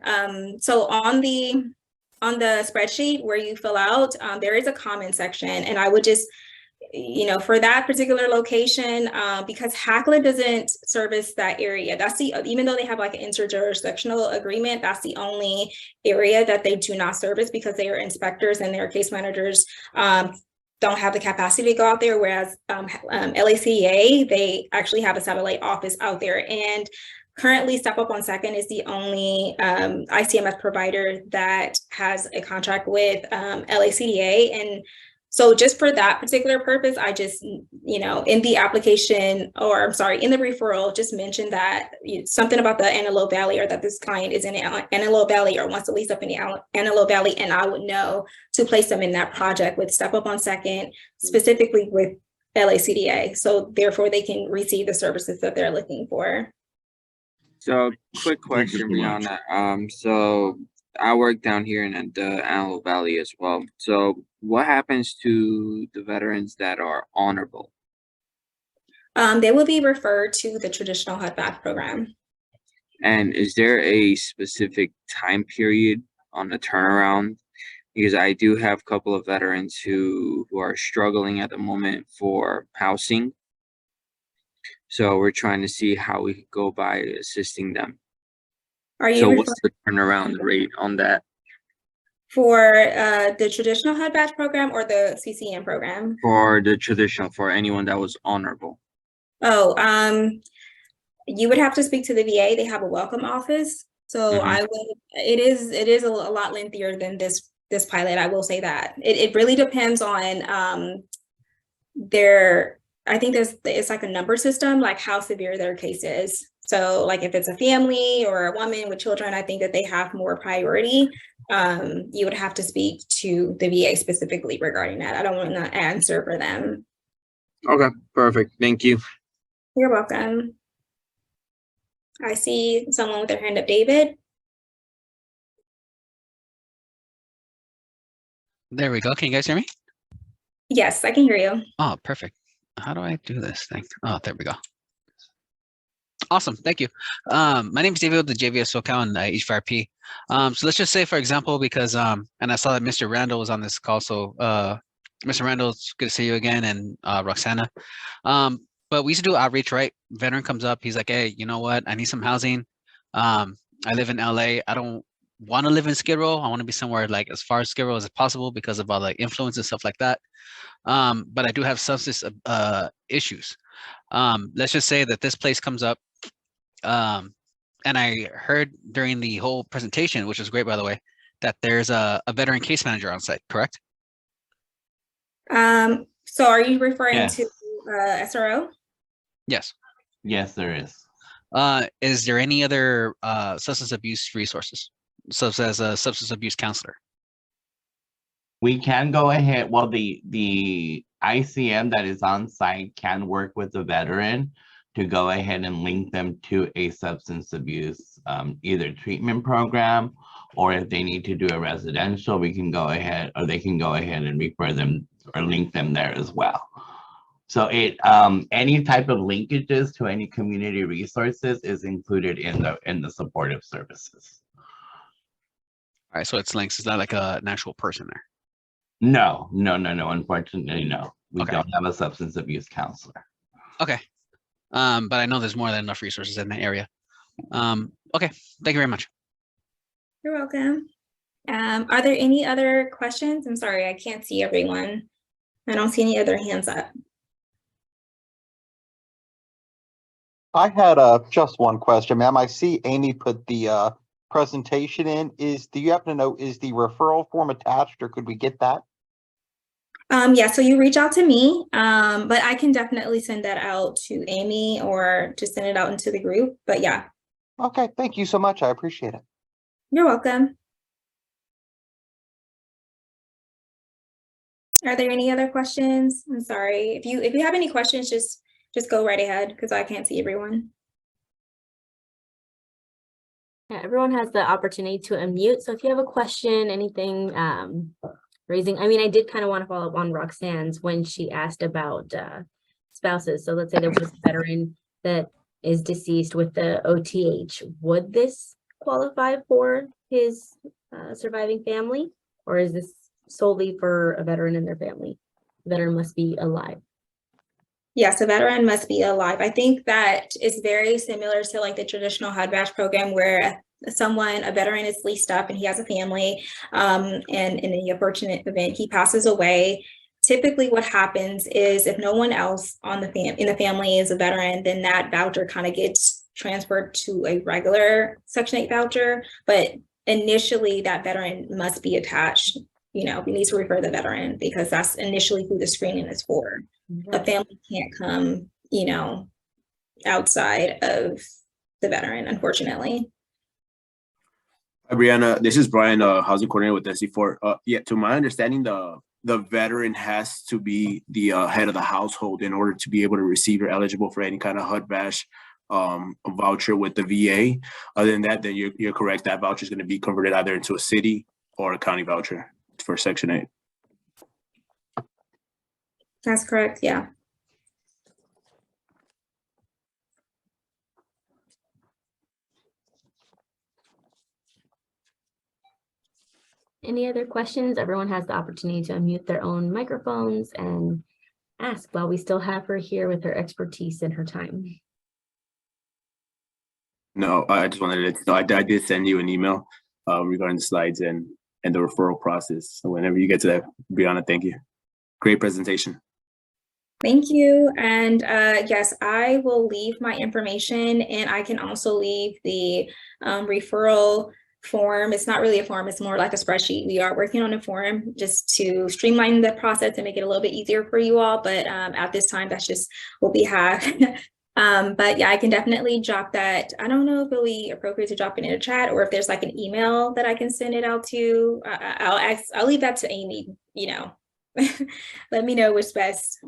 So on the spreadsheet where you fill out, there is a comment section, and I would just, for that particular location, because HACLA doesn't service that area. That's even though they have like an interjurisdictional agreement, that's the only area that they do not service because they are inspectors and their case managers don't have the capacity to go out there. Whereas LACA, they actually have a satellite office out there. And currently, Step Up on Second is the only ICMS provider that has a contract with LACDA. And so just for that particular purpose, I just, in the application, or I'm sorry, in the referral, just mention that something about the Antelope Valley, or that this client is in the Antelope Valley or wants to lease up in the Antelope Valley, and I would know to place them in that project with Step Up on Second, specifically with LACDA. So therefore they can receive the services that they're looking for. So quick question, Brianna. So I work down here in the Antelope Valley as well. So what happens to the veterans that are honorable? They will be referred to the traditional HUD-VASH program. And is there a specific time period on the turnaround? Because I do have a couple of veterans who are struggling at the moment for housing. So we're trying to see how we could go by assisting them. So what's the turnaround rate on that? For the traditional HUD-VASH program or the CCM program? For the traditional, for anyone that was honorable. Oh, you would have to speak to the VA. They have a welcome office. So it is a lot lengthier than this pilot. I will say that. It really depends on I think it's like a number system, like how severe their case is. So like if it's a family or a woman with children, I think that they have more priority. You would have to speak to the VA specifically regarding that. I don't want to answer for them. Okay, perfect. Thank you. You're welcome. I see someone with their hand up, David. There we go. Can you guys hear me? Yes, I can hear you. Oh, perfect. How do I do this thing? Oh, there we go. Awesome. Thank you. My name is David with the JVS SoCal and H4P. So let's just say, for example, because and I saw that Mr. Randall was on this call. So Mr. Randall, it's good to see you again, and Roxana. But we used to do outreach, right? Veteran comes up. He's like, hey, you know what? I need some housing. I live in LA. I don't want to live in Skid Row. I want to be somewhere like as far as Skid Row as possible because of all the influence and stuff like that. But I do have substance issues. Let's just say that this place comes up. And I heard during the whole presentation, which was great, by the way, that there's a veteran case manager on site, correct? So are you referring to SRO? Yes. Yes, there is. Is there any other substance abuse resources, such as a substance abuse counselor? We can go ahead. Well, the ICM that is on site can work with the veteran to go ahead and link them to a substance abuse either treatment program, or if they need to do a residential, we can go ahead, or they can go ahead and refer them or link them there as well. So any type of linkages to any community resources is included in the supportive services. All right, so it's links. It's not like an actual person there. No. Unfortunately, no. We don't have a substance abuse counselor. Okay. But I know there's more than enough resources in the area. Okay, thank you very much. You're welcome. Are there any other questions? I'm sorry, I can't see everyone. I don't see any other hands up. I had just one question, ma'am. I see Amy put the presentation in. Do you happen to know, is the referral form attached, or could we get that? Yeah, so you reach out to me, but I can definitely send that out to Amy or just send it out into the group. But yeah. Okay, thank you so much. I appreciate it. You're welcome. Are there any other questions? I'm sorry. If you have any questions, just go right ahead because I can't see everyone. Yeah, everyone has the opportunity to unmute. So if you have a question, anything raising, I mean, I did kind of want to follow up on Roxanne's when she asked about spouses. So let's say there was a veteran that is deceased with the OTH. Would this qualify for his surviving family, or is this solely for a veteran and their family? The veteran must be alive. Yes, a veteran must be alive. I think that is very similar to like the traditional HUD-VASH program where a veteran is leased up and he has a family, and in the unfortunate event he passes away. Typically what happens is if no one else in the family is a veteran, then that voucher kind of gets transferred to a regular Section 8 voucher. But initially that veteran must be attached. You know, we need to refer the veteran because that's initially who the screening is for. A family can't come, you know, outside of the veteran, unfortunately. Hi, Brianna, this is Brian, housing coordinator with SC4. Yeah, to my understanding, the veteran has to be the head of the household in order to be able to receive or eligible for any kind of HUD-VASH voucher with the VA. Other than that, then you're correct. That voucher is going to be converted either into a city or a county voucher for Section 8. That's correct, yeah. Any other questions? Everyone has the opportunity to unmute their own microphones and ask while we still have her here with her expertise and her time. No, I just wanted to know, I did send you an email regarding the slides and the referral process. So whenever you get to that, Brianna, thank you. Great presentation. Thank you. And yes, I will leave my information, and I can also leave the referral form. It's not really a form, it's more like a spreadsheet. We are working on a form just to streamline the process and make it a little bit easier for you all. But at this time, that's just what we have. But yeah, I can definitely drop that. I don't know if it'll be appropriate to drop it in a chat or if there's like an email that I can send it out to. I'll leave that to Amy, you know. Let me know what's best.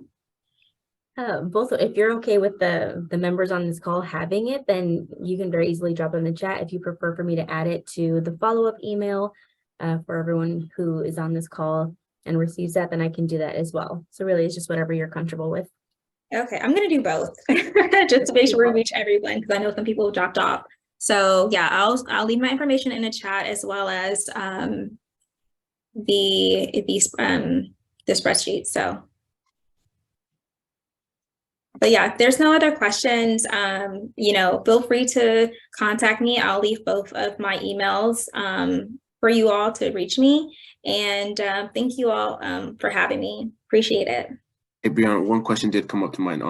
Both, if you're okay with the members on this call having it, then you can very easily drop it in the chat. If you prefer for me to add it to the follow-up email for everyone who is on this call and receives that, then I can do that as well. So really, it's just whatever you're comfortable with. Okay, I'm gonna do both just to make sure we reach everyone because I know some people dropped off. So yeah, I'll leave my information in the chat as well as the spreadsheet. So. But yeah, if there's no other questions, you know, feel free to contact me. I'll leave both of my emails for you all to reach me. And thank you all for having me. Appreciate it. Hey, Brianna, one question did come up to mind.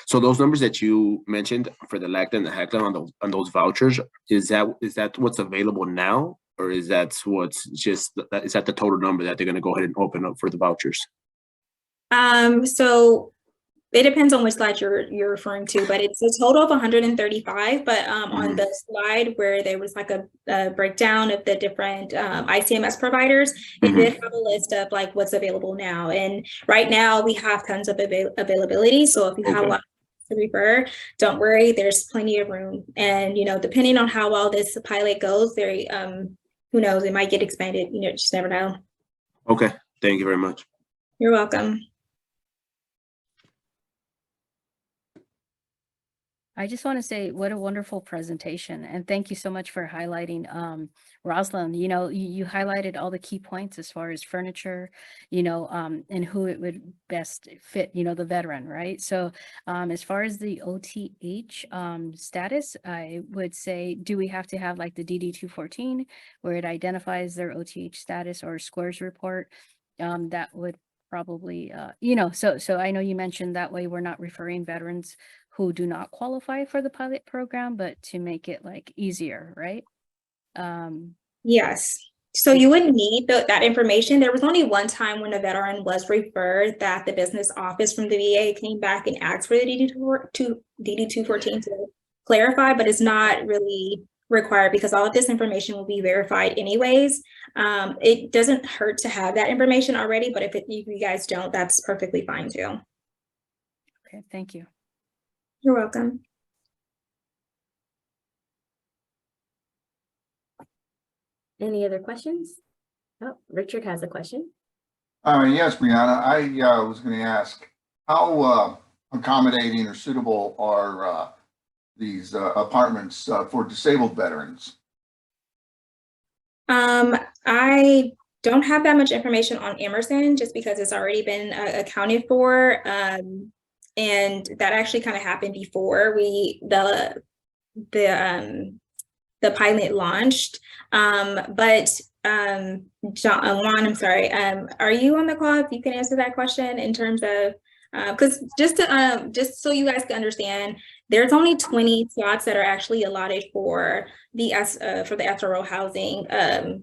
So those numbers that you mentioned for the LACTA and the HACLA on those vouchers, is that what's available now, or is that what's just is that the total number that they're going to go ahead and open up for the vouchers? So it depends on which slide you're referring to, but it's a total of 135. But on the slide where there was like a breakdown of the different ICMS providers, it did have a list of like what's available now. And right now we have tons of availability. So if you have a lot to refer, don't worry, there's plenty of room. And you know, depending on how well this pilot goes, there who knows, it might get expanded. You know, just never know. Okay, thank you very much. You're welcome. I just want to say what a wonderful presentation, and thank you so much for highlighting Rosalind. You know, you highlighted all the key points as far as furniture, you know, and who it would best fit, you know, the veteran, right? So as far as the OTH status, I would say, do we have to have like the DD 214 where it identifies their OTH status, or SQUARES report? That would probably, you know, so I know you mentioned that way we're not referring veterans who do not qualify for the pilot program, but to make it like easier, right? Yes. So you wouldn't need that information. There was only one time when a veteran was referred that the business office from the VA came back and asked for the DD 214 to clarify, but it's not really required because all of this information will be verified anyways. It doesn't hurt to have that information already, but if you guys don't, that's perfectly fine too. Okay, thank you. You're welcome. Any other questions? Oh, Richard has a question. Yes, Brianna, I was going to ask, how accommodating or suitable are these apartments for disabled veterans? I don't have that much information on Emerson just because it's already been accounted for. And that actually kind of happened before the pilot launched. But Juan, I'm sorry. Are you on the call? If you can answer that question in terms of, because just so you guys can understand, there's only 20 slots that are actually allotted for the SRO housing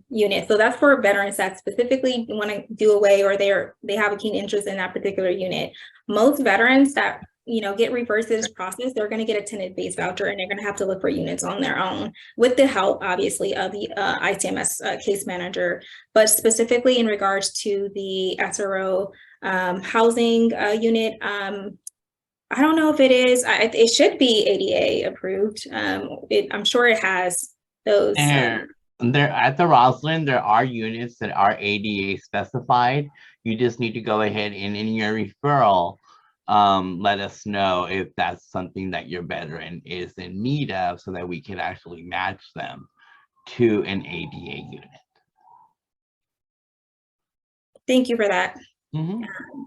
unit. So that's for veterans that specifically want to do away, or they have a keen interest in that particular unit. Most veterans that get referred to this process, they're going to get a tenant-based voucher, and they're going to have to look for units on their own with the help, obviously, of the ICMS case manager. But specifically in regards to the SRO housing unit, I don't know if it is. It should be ADA approved. I'm sure it has those. There at the Rosalind, there are units that are ADA specified. You just need to go ahead and in your referral, let us know if that's something that your veteran is in need of, so that we can actually match them to an ADA unit. Thank you for that.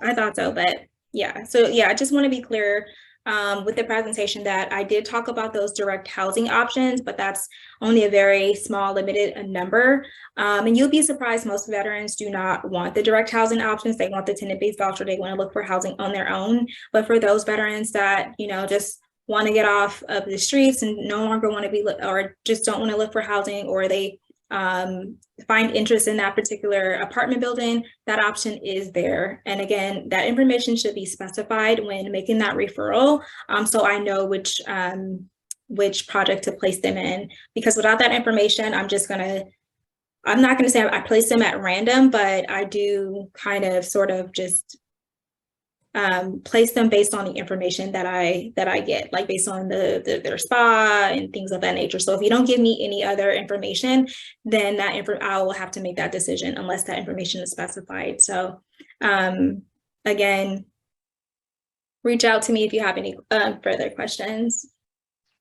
I thought so, but yeah. So yeah, I just want to be clear with the presentation that I did talk about those direct housing options, but that's only a very small, limited number. And you'll be surprised, most veterans do not want the direct housing options. They want the tenant-based voucher. They want to look for housing on their own. But for those veterans that, just want to get off of the streets and no longer want to be, or just don't want to look for housing, or they find interest in that particular apartment building, that option is there. And again, that information should be specified when making that referral, so I know which project to place them in. Because without that information, I'm not gonna say I place them at random, but I do kind of sort of just place them based on the information that I get, like based on their spa and things of that nature. So if you don't give me any other information, then I will have to make that decision unless that information is specified. So again, reach out to me if you have any further questions.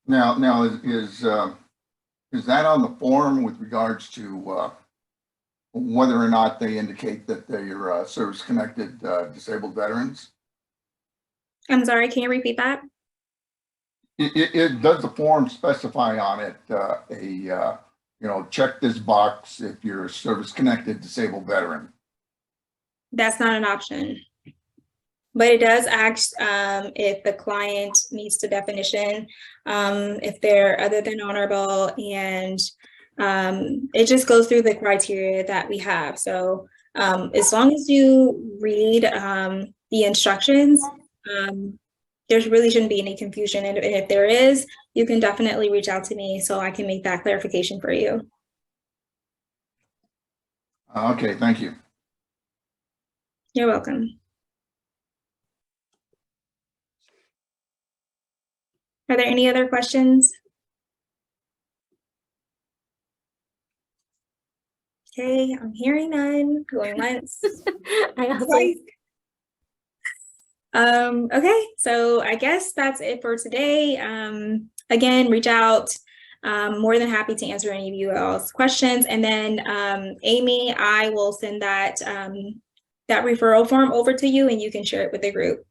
Now is that on the form with regards to whether or not they indicate that they're service-connected disabled veterans? I'm sorry, can you repeat that? It does the form specify on it check this box if you're a service-connected disabled veteran? That's not an option, but it does ask if the client meets the definition, if they're other than honorable, and it just goes through the criteria that we have. So as long as you read the instructions, there really shouldn't be any confusion. And if there is, you can definitely reach out to me so I can make that clarification for you. Okay, thank you. You're welcome. Are there any other questions? Okay, I'm hearing none. Going once. I also, twice. Okay, so I guess that's it for today. Again, reach out. More than happy to answer any of you all's questions. And then Amy, I will send that that referral form over to you and you can share it with the group.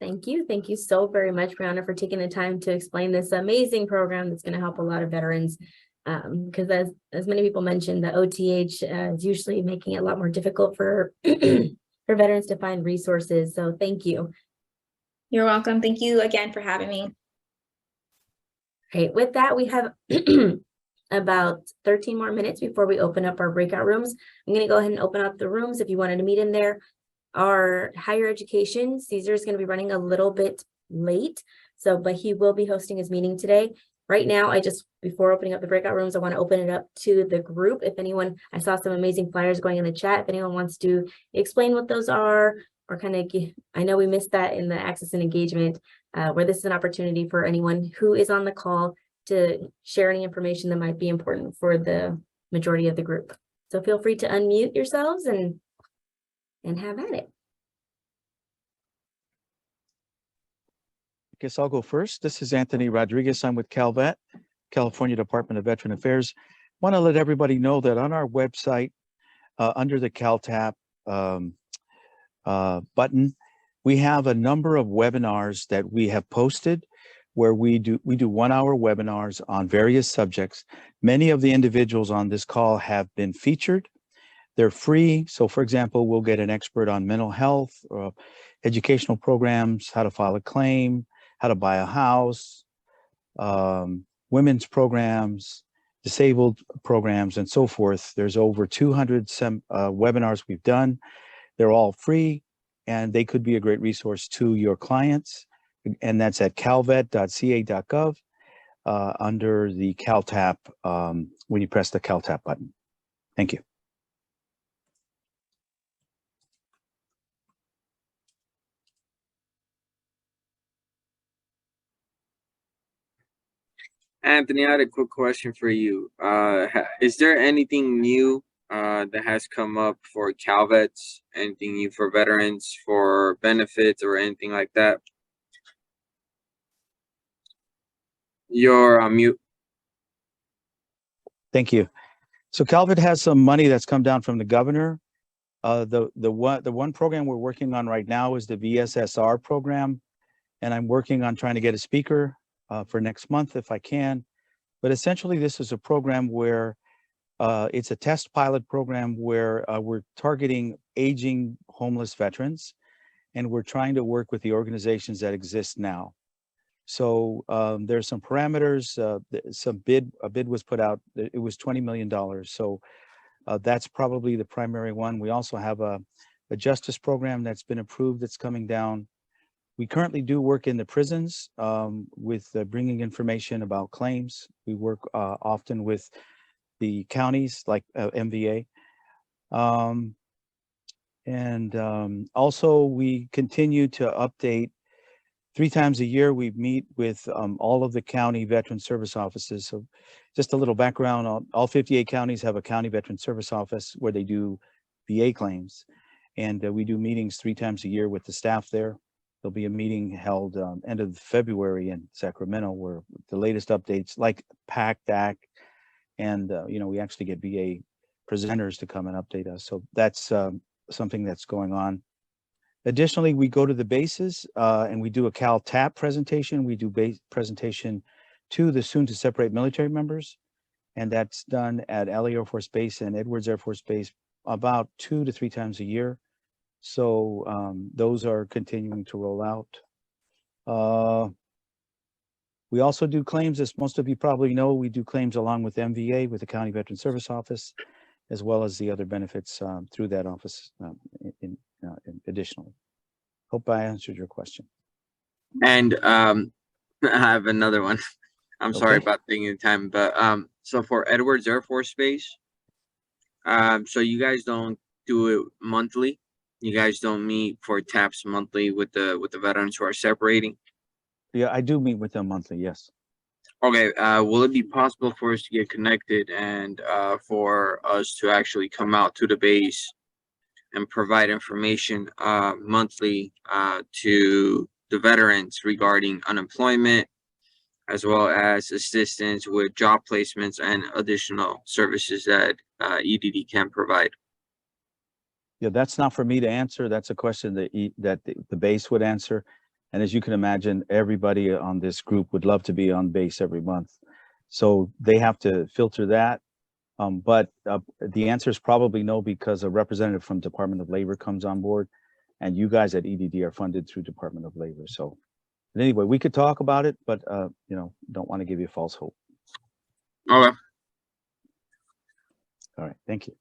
Thank you. Thank you so very much, Brianna, for taking the time to explain this amazing program that's going to help a lot of veterans. Because as many people mentioned, the OTH is usually making it a lot more difficult for for veterans to find resources. So thank you. You're welcome. Thank you again for having me. Okay, with that, we have about 13 more minutes before we open up our breakout rooms. I'm going to go ahead and open up the rooms if you wanted to meet in there. Our higher education, Caesar is going to be running a little bit late, but he will be hosting his meeting today. Right now, before opening up the breakout rooms, I want to open it up to the group. If anyone, I saw some amazing flyers going in the chat. If anyone wants to explain what those are, or kind of, I know we missed that in the access and engagement, where this is an opportunity for anyone who is on the call to share any information that might be important for the majority of the group. So feel free to unmute yourselves and have at it. I guess I'll go first. This is Anthony Rodriguez. I'm with CalVet, California Department of Veteran Affairs. Want to let everybody know that on our website, under the CalTap button, we have a number of webinars that we have posted where we do 1-hour webinars on various subjects. Many of the individuals on this call have been featured. They're free. So for example, we'll get an expert on mental health, educational programs, how to file a claim, how to buy a house, women's programs, disabled programs, and so forth. There's over 200 webinars we've done. They're all free, and they could be a great resource to your clients. And that's at calvet.ca.gov under the CalTap, when you press the CalTap button. Thank you. Anthony, I had a quick question for you. Is there anything new that has come up for CalVets? Anything new for veterans, for benefits, or anything like that? You're on mute. Thank you. So CalVet has some money that's come down from the governor. The one program we're working on right now is the VSSR program, and I'm working on trying to get a speaker for next month if I can. But essentially, this is a program where it's a test pilot program where we're targeting aging homeless veterans, and we're trying to work with the organizations that exist now. So there's some parameters. A bid was put out. It was $20 million. So that's probably the primary one. We also have a justice program that's been approved that's coming down. We currently do work in the prisons with bringing information about claims. We work often with the counties like MVA. Also we continue to update 3 times a year. We meet with all of the county veteran service offices. So just a little background, all 58 counties have a county veteran service office where they do VA claims. And we do meetings 3 times a year with the staff there. There'll be a meeting held end of February in Sacramento where the latest updates like PACT Act, and we actually get VA presenters to come and update us. So that's something that's going on. Additionally, we go to the bases and we do a CalTap presentation. We do base presentation to the soon to separate military members, and that's done at Alley Air Force Base and Edwards Air Force Base about 2 to 3 times a year. So those are continuing to roll out. We also do claims, as most of you probably know. We do claims along with MVA, with the County Veteran Service Office, as well as the other benefits through that office additionally. Hope I answered your question. And I have another one. I'm sorry Okay. about taking the time, but so for Edwards Air Force Base, so you guys don't do it monthly? You guys don't meet for TAPS monthly with the veterans who are separating? Yeah, I do meet with them monthly, yes. Okay, will it be possible for us to get connected and for us to actually come out to the base and provide information monthly to the veterans regarding unemployment, as well as assistance with job placements and additional services that EDD can provide. Yeah, that's not for me to answer. That's a question that the base would answer. And as you can imagine, everybody on this group would love to be on base every month. So they have to filter that. But the answer is probably no, because a representative from Department of Labor comes on board, and you guys at EDD are funded through Department of Labor. So anyway, we could talk about it, but you know, don't want to give you false hope. Okay. All right, thank you.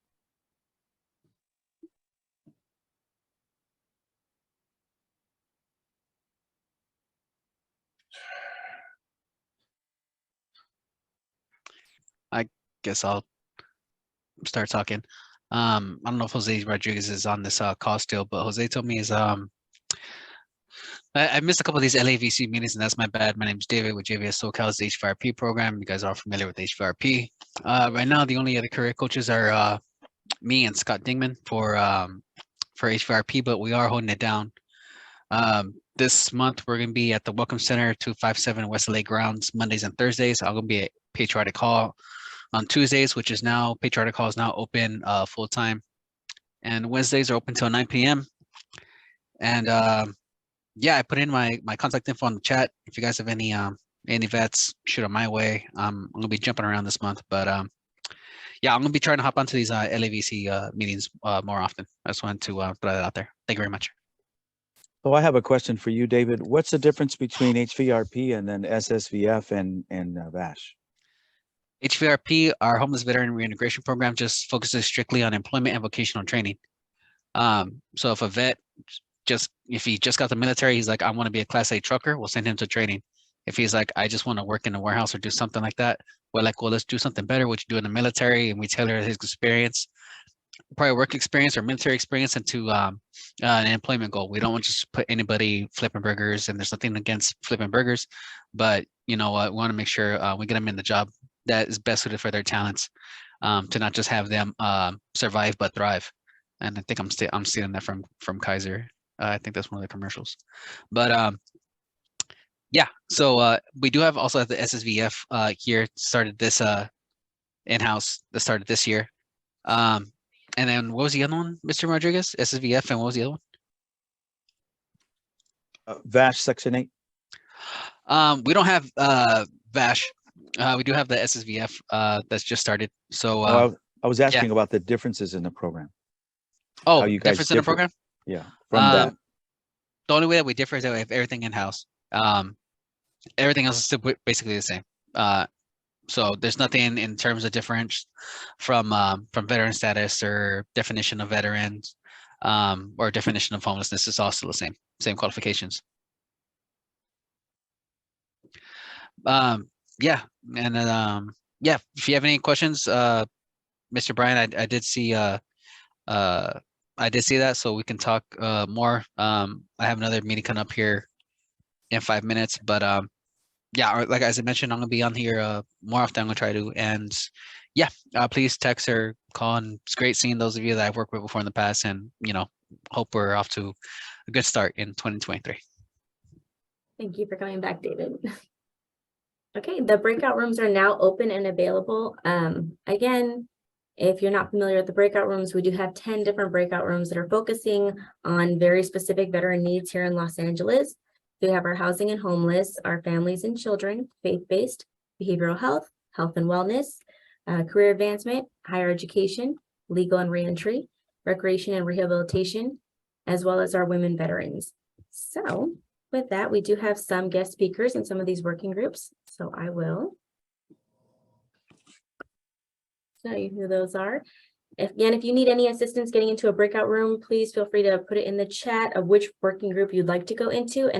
I guess I'll start talking. I don't know if Jose Rodriguez is on this call still, but Jose told me I missed a couple of these LAVC meetings, and that's my bad. My name is David with JVS SoCal's HVRP program. You guys are familiar with HVRP. Right now, the only other career coaches are me and Scott Dingman for HVRP, but we are holding it down. This month, we're going to be at the Welcome Center 257 West LA grounds Mondays and Thursdays. I'm going to be at Patriotic Hall on Tuesdays, which is now, Patriotic Hall is now open full time. And Wednesdays are open till 9 p.m. And yeah, I put in my contact info on the chat. If you guys have any vets, shoot them my way. I'm going to be jumping around this month, but yeah, I'm going to be trying to hop onto these LAVC meetings more often. I just wanted to put that out there. Thank you very much. So I have a question for you, David. What's the difference between HVRP and then SSVF and VASH? HVRP, our Homeless Veteran Reintegration Program, just focuses strictly on employment and vocational training. So if a vet if he just got the military, he's like, I want to be a Class A trucker, we'll send him to training. If he's like, I just want to work in a warehouse or do something like that, we're like, well, let's do something better, what you do in the military, and we tailor his experience, prior work experience or military experience, into an employment goal. We don't want to just put anybody flipping burgers, and there's nothing against flipping burgers, but you know what, we want to make sure we get them in the job that is best suited for their talents, to not just have them survive but thrive. And I think I'm stealing that from Kaiser. I think that's one of the commercials. But yeah, so we do have also the SSVF here, started this in-house that started this year. And then what was the other one, Mr. Rodriguez? SSVF, and what was the other one? VASH Section 8. We don't have VASH. We do have the SSVF that's just started. So I was asking about the differences in the program. Oh, how you guys difference in the program? Yeah, from that. The only way that we differ is that we have everything in-house. Everything else is still basically the same. So there's nothing in terms of difference from veteran status or definition of veterans, or definition of homelessness. It's all still the same qualifications. Yeah, and then yeah, if you have any questions, Mr. Brian, I did see that, so we can talk more. I have another meeting coming up here in 5 minutes, but yeah, like as I mentioned, I'm gonna be on here more often. I'm gonna try to, and yeah, please text or call. And it's great seeing those of you that I've worked with before in the past, and you know, hope we're off to a good start in 2023. Thank you for coming back, David. Okay, the breakout rooms are now open and available. Again, if you're not familiar with the breakout rooms, we do have 10 different breakout rooms that are focusing on very specific veteran needs here in Los Angeles. We have our housing and homeless, our families and children, faith-based, behavioral health, health and wellness, career advancement, higher education, legal and reentry, recreation and rehabilitation, as well as our women veterans. So with that, we do have some guest speakers in some of these working groups. So I will tell you who those are. Again, if you need any assistance getting into a breakout room, please feel free to put it in the chat of which working group you'd like to go into. And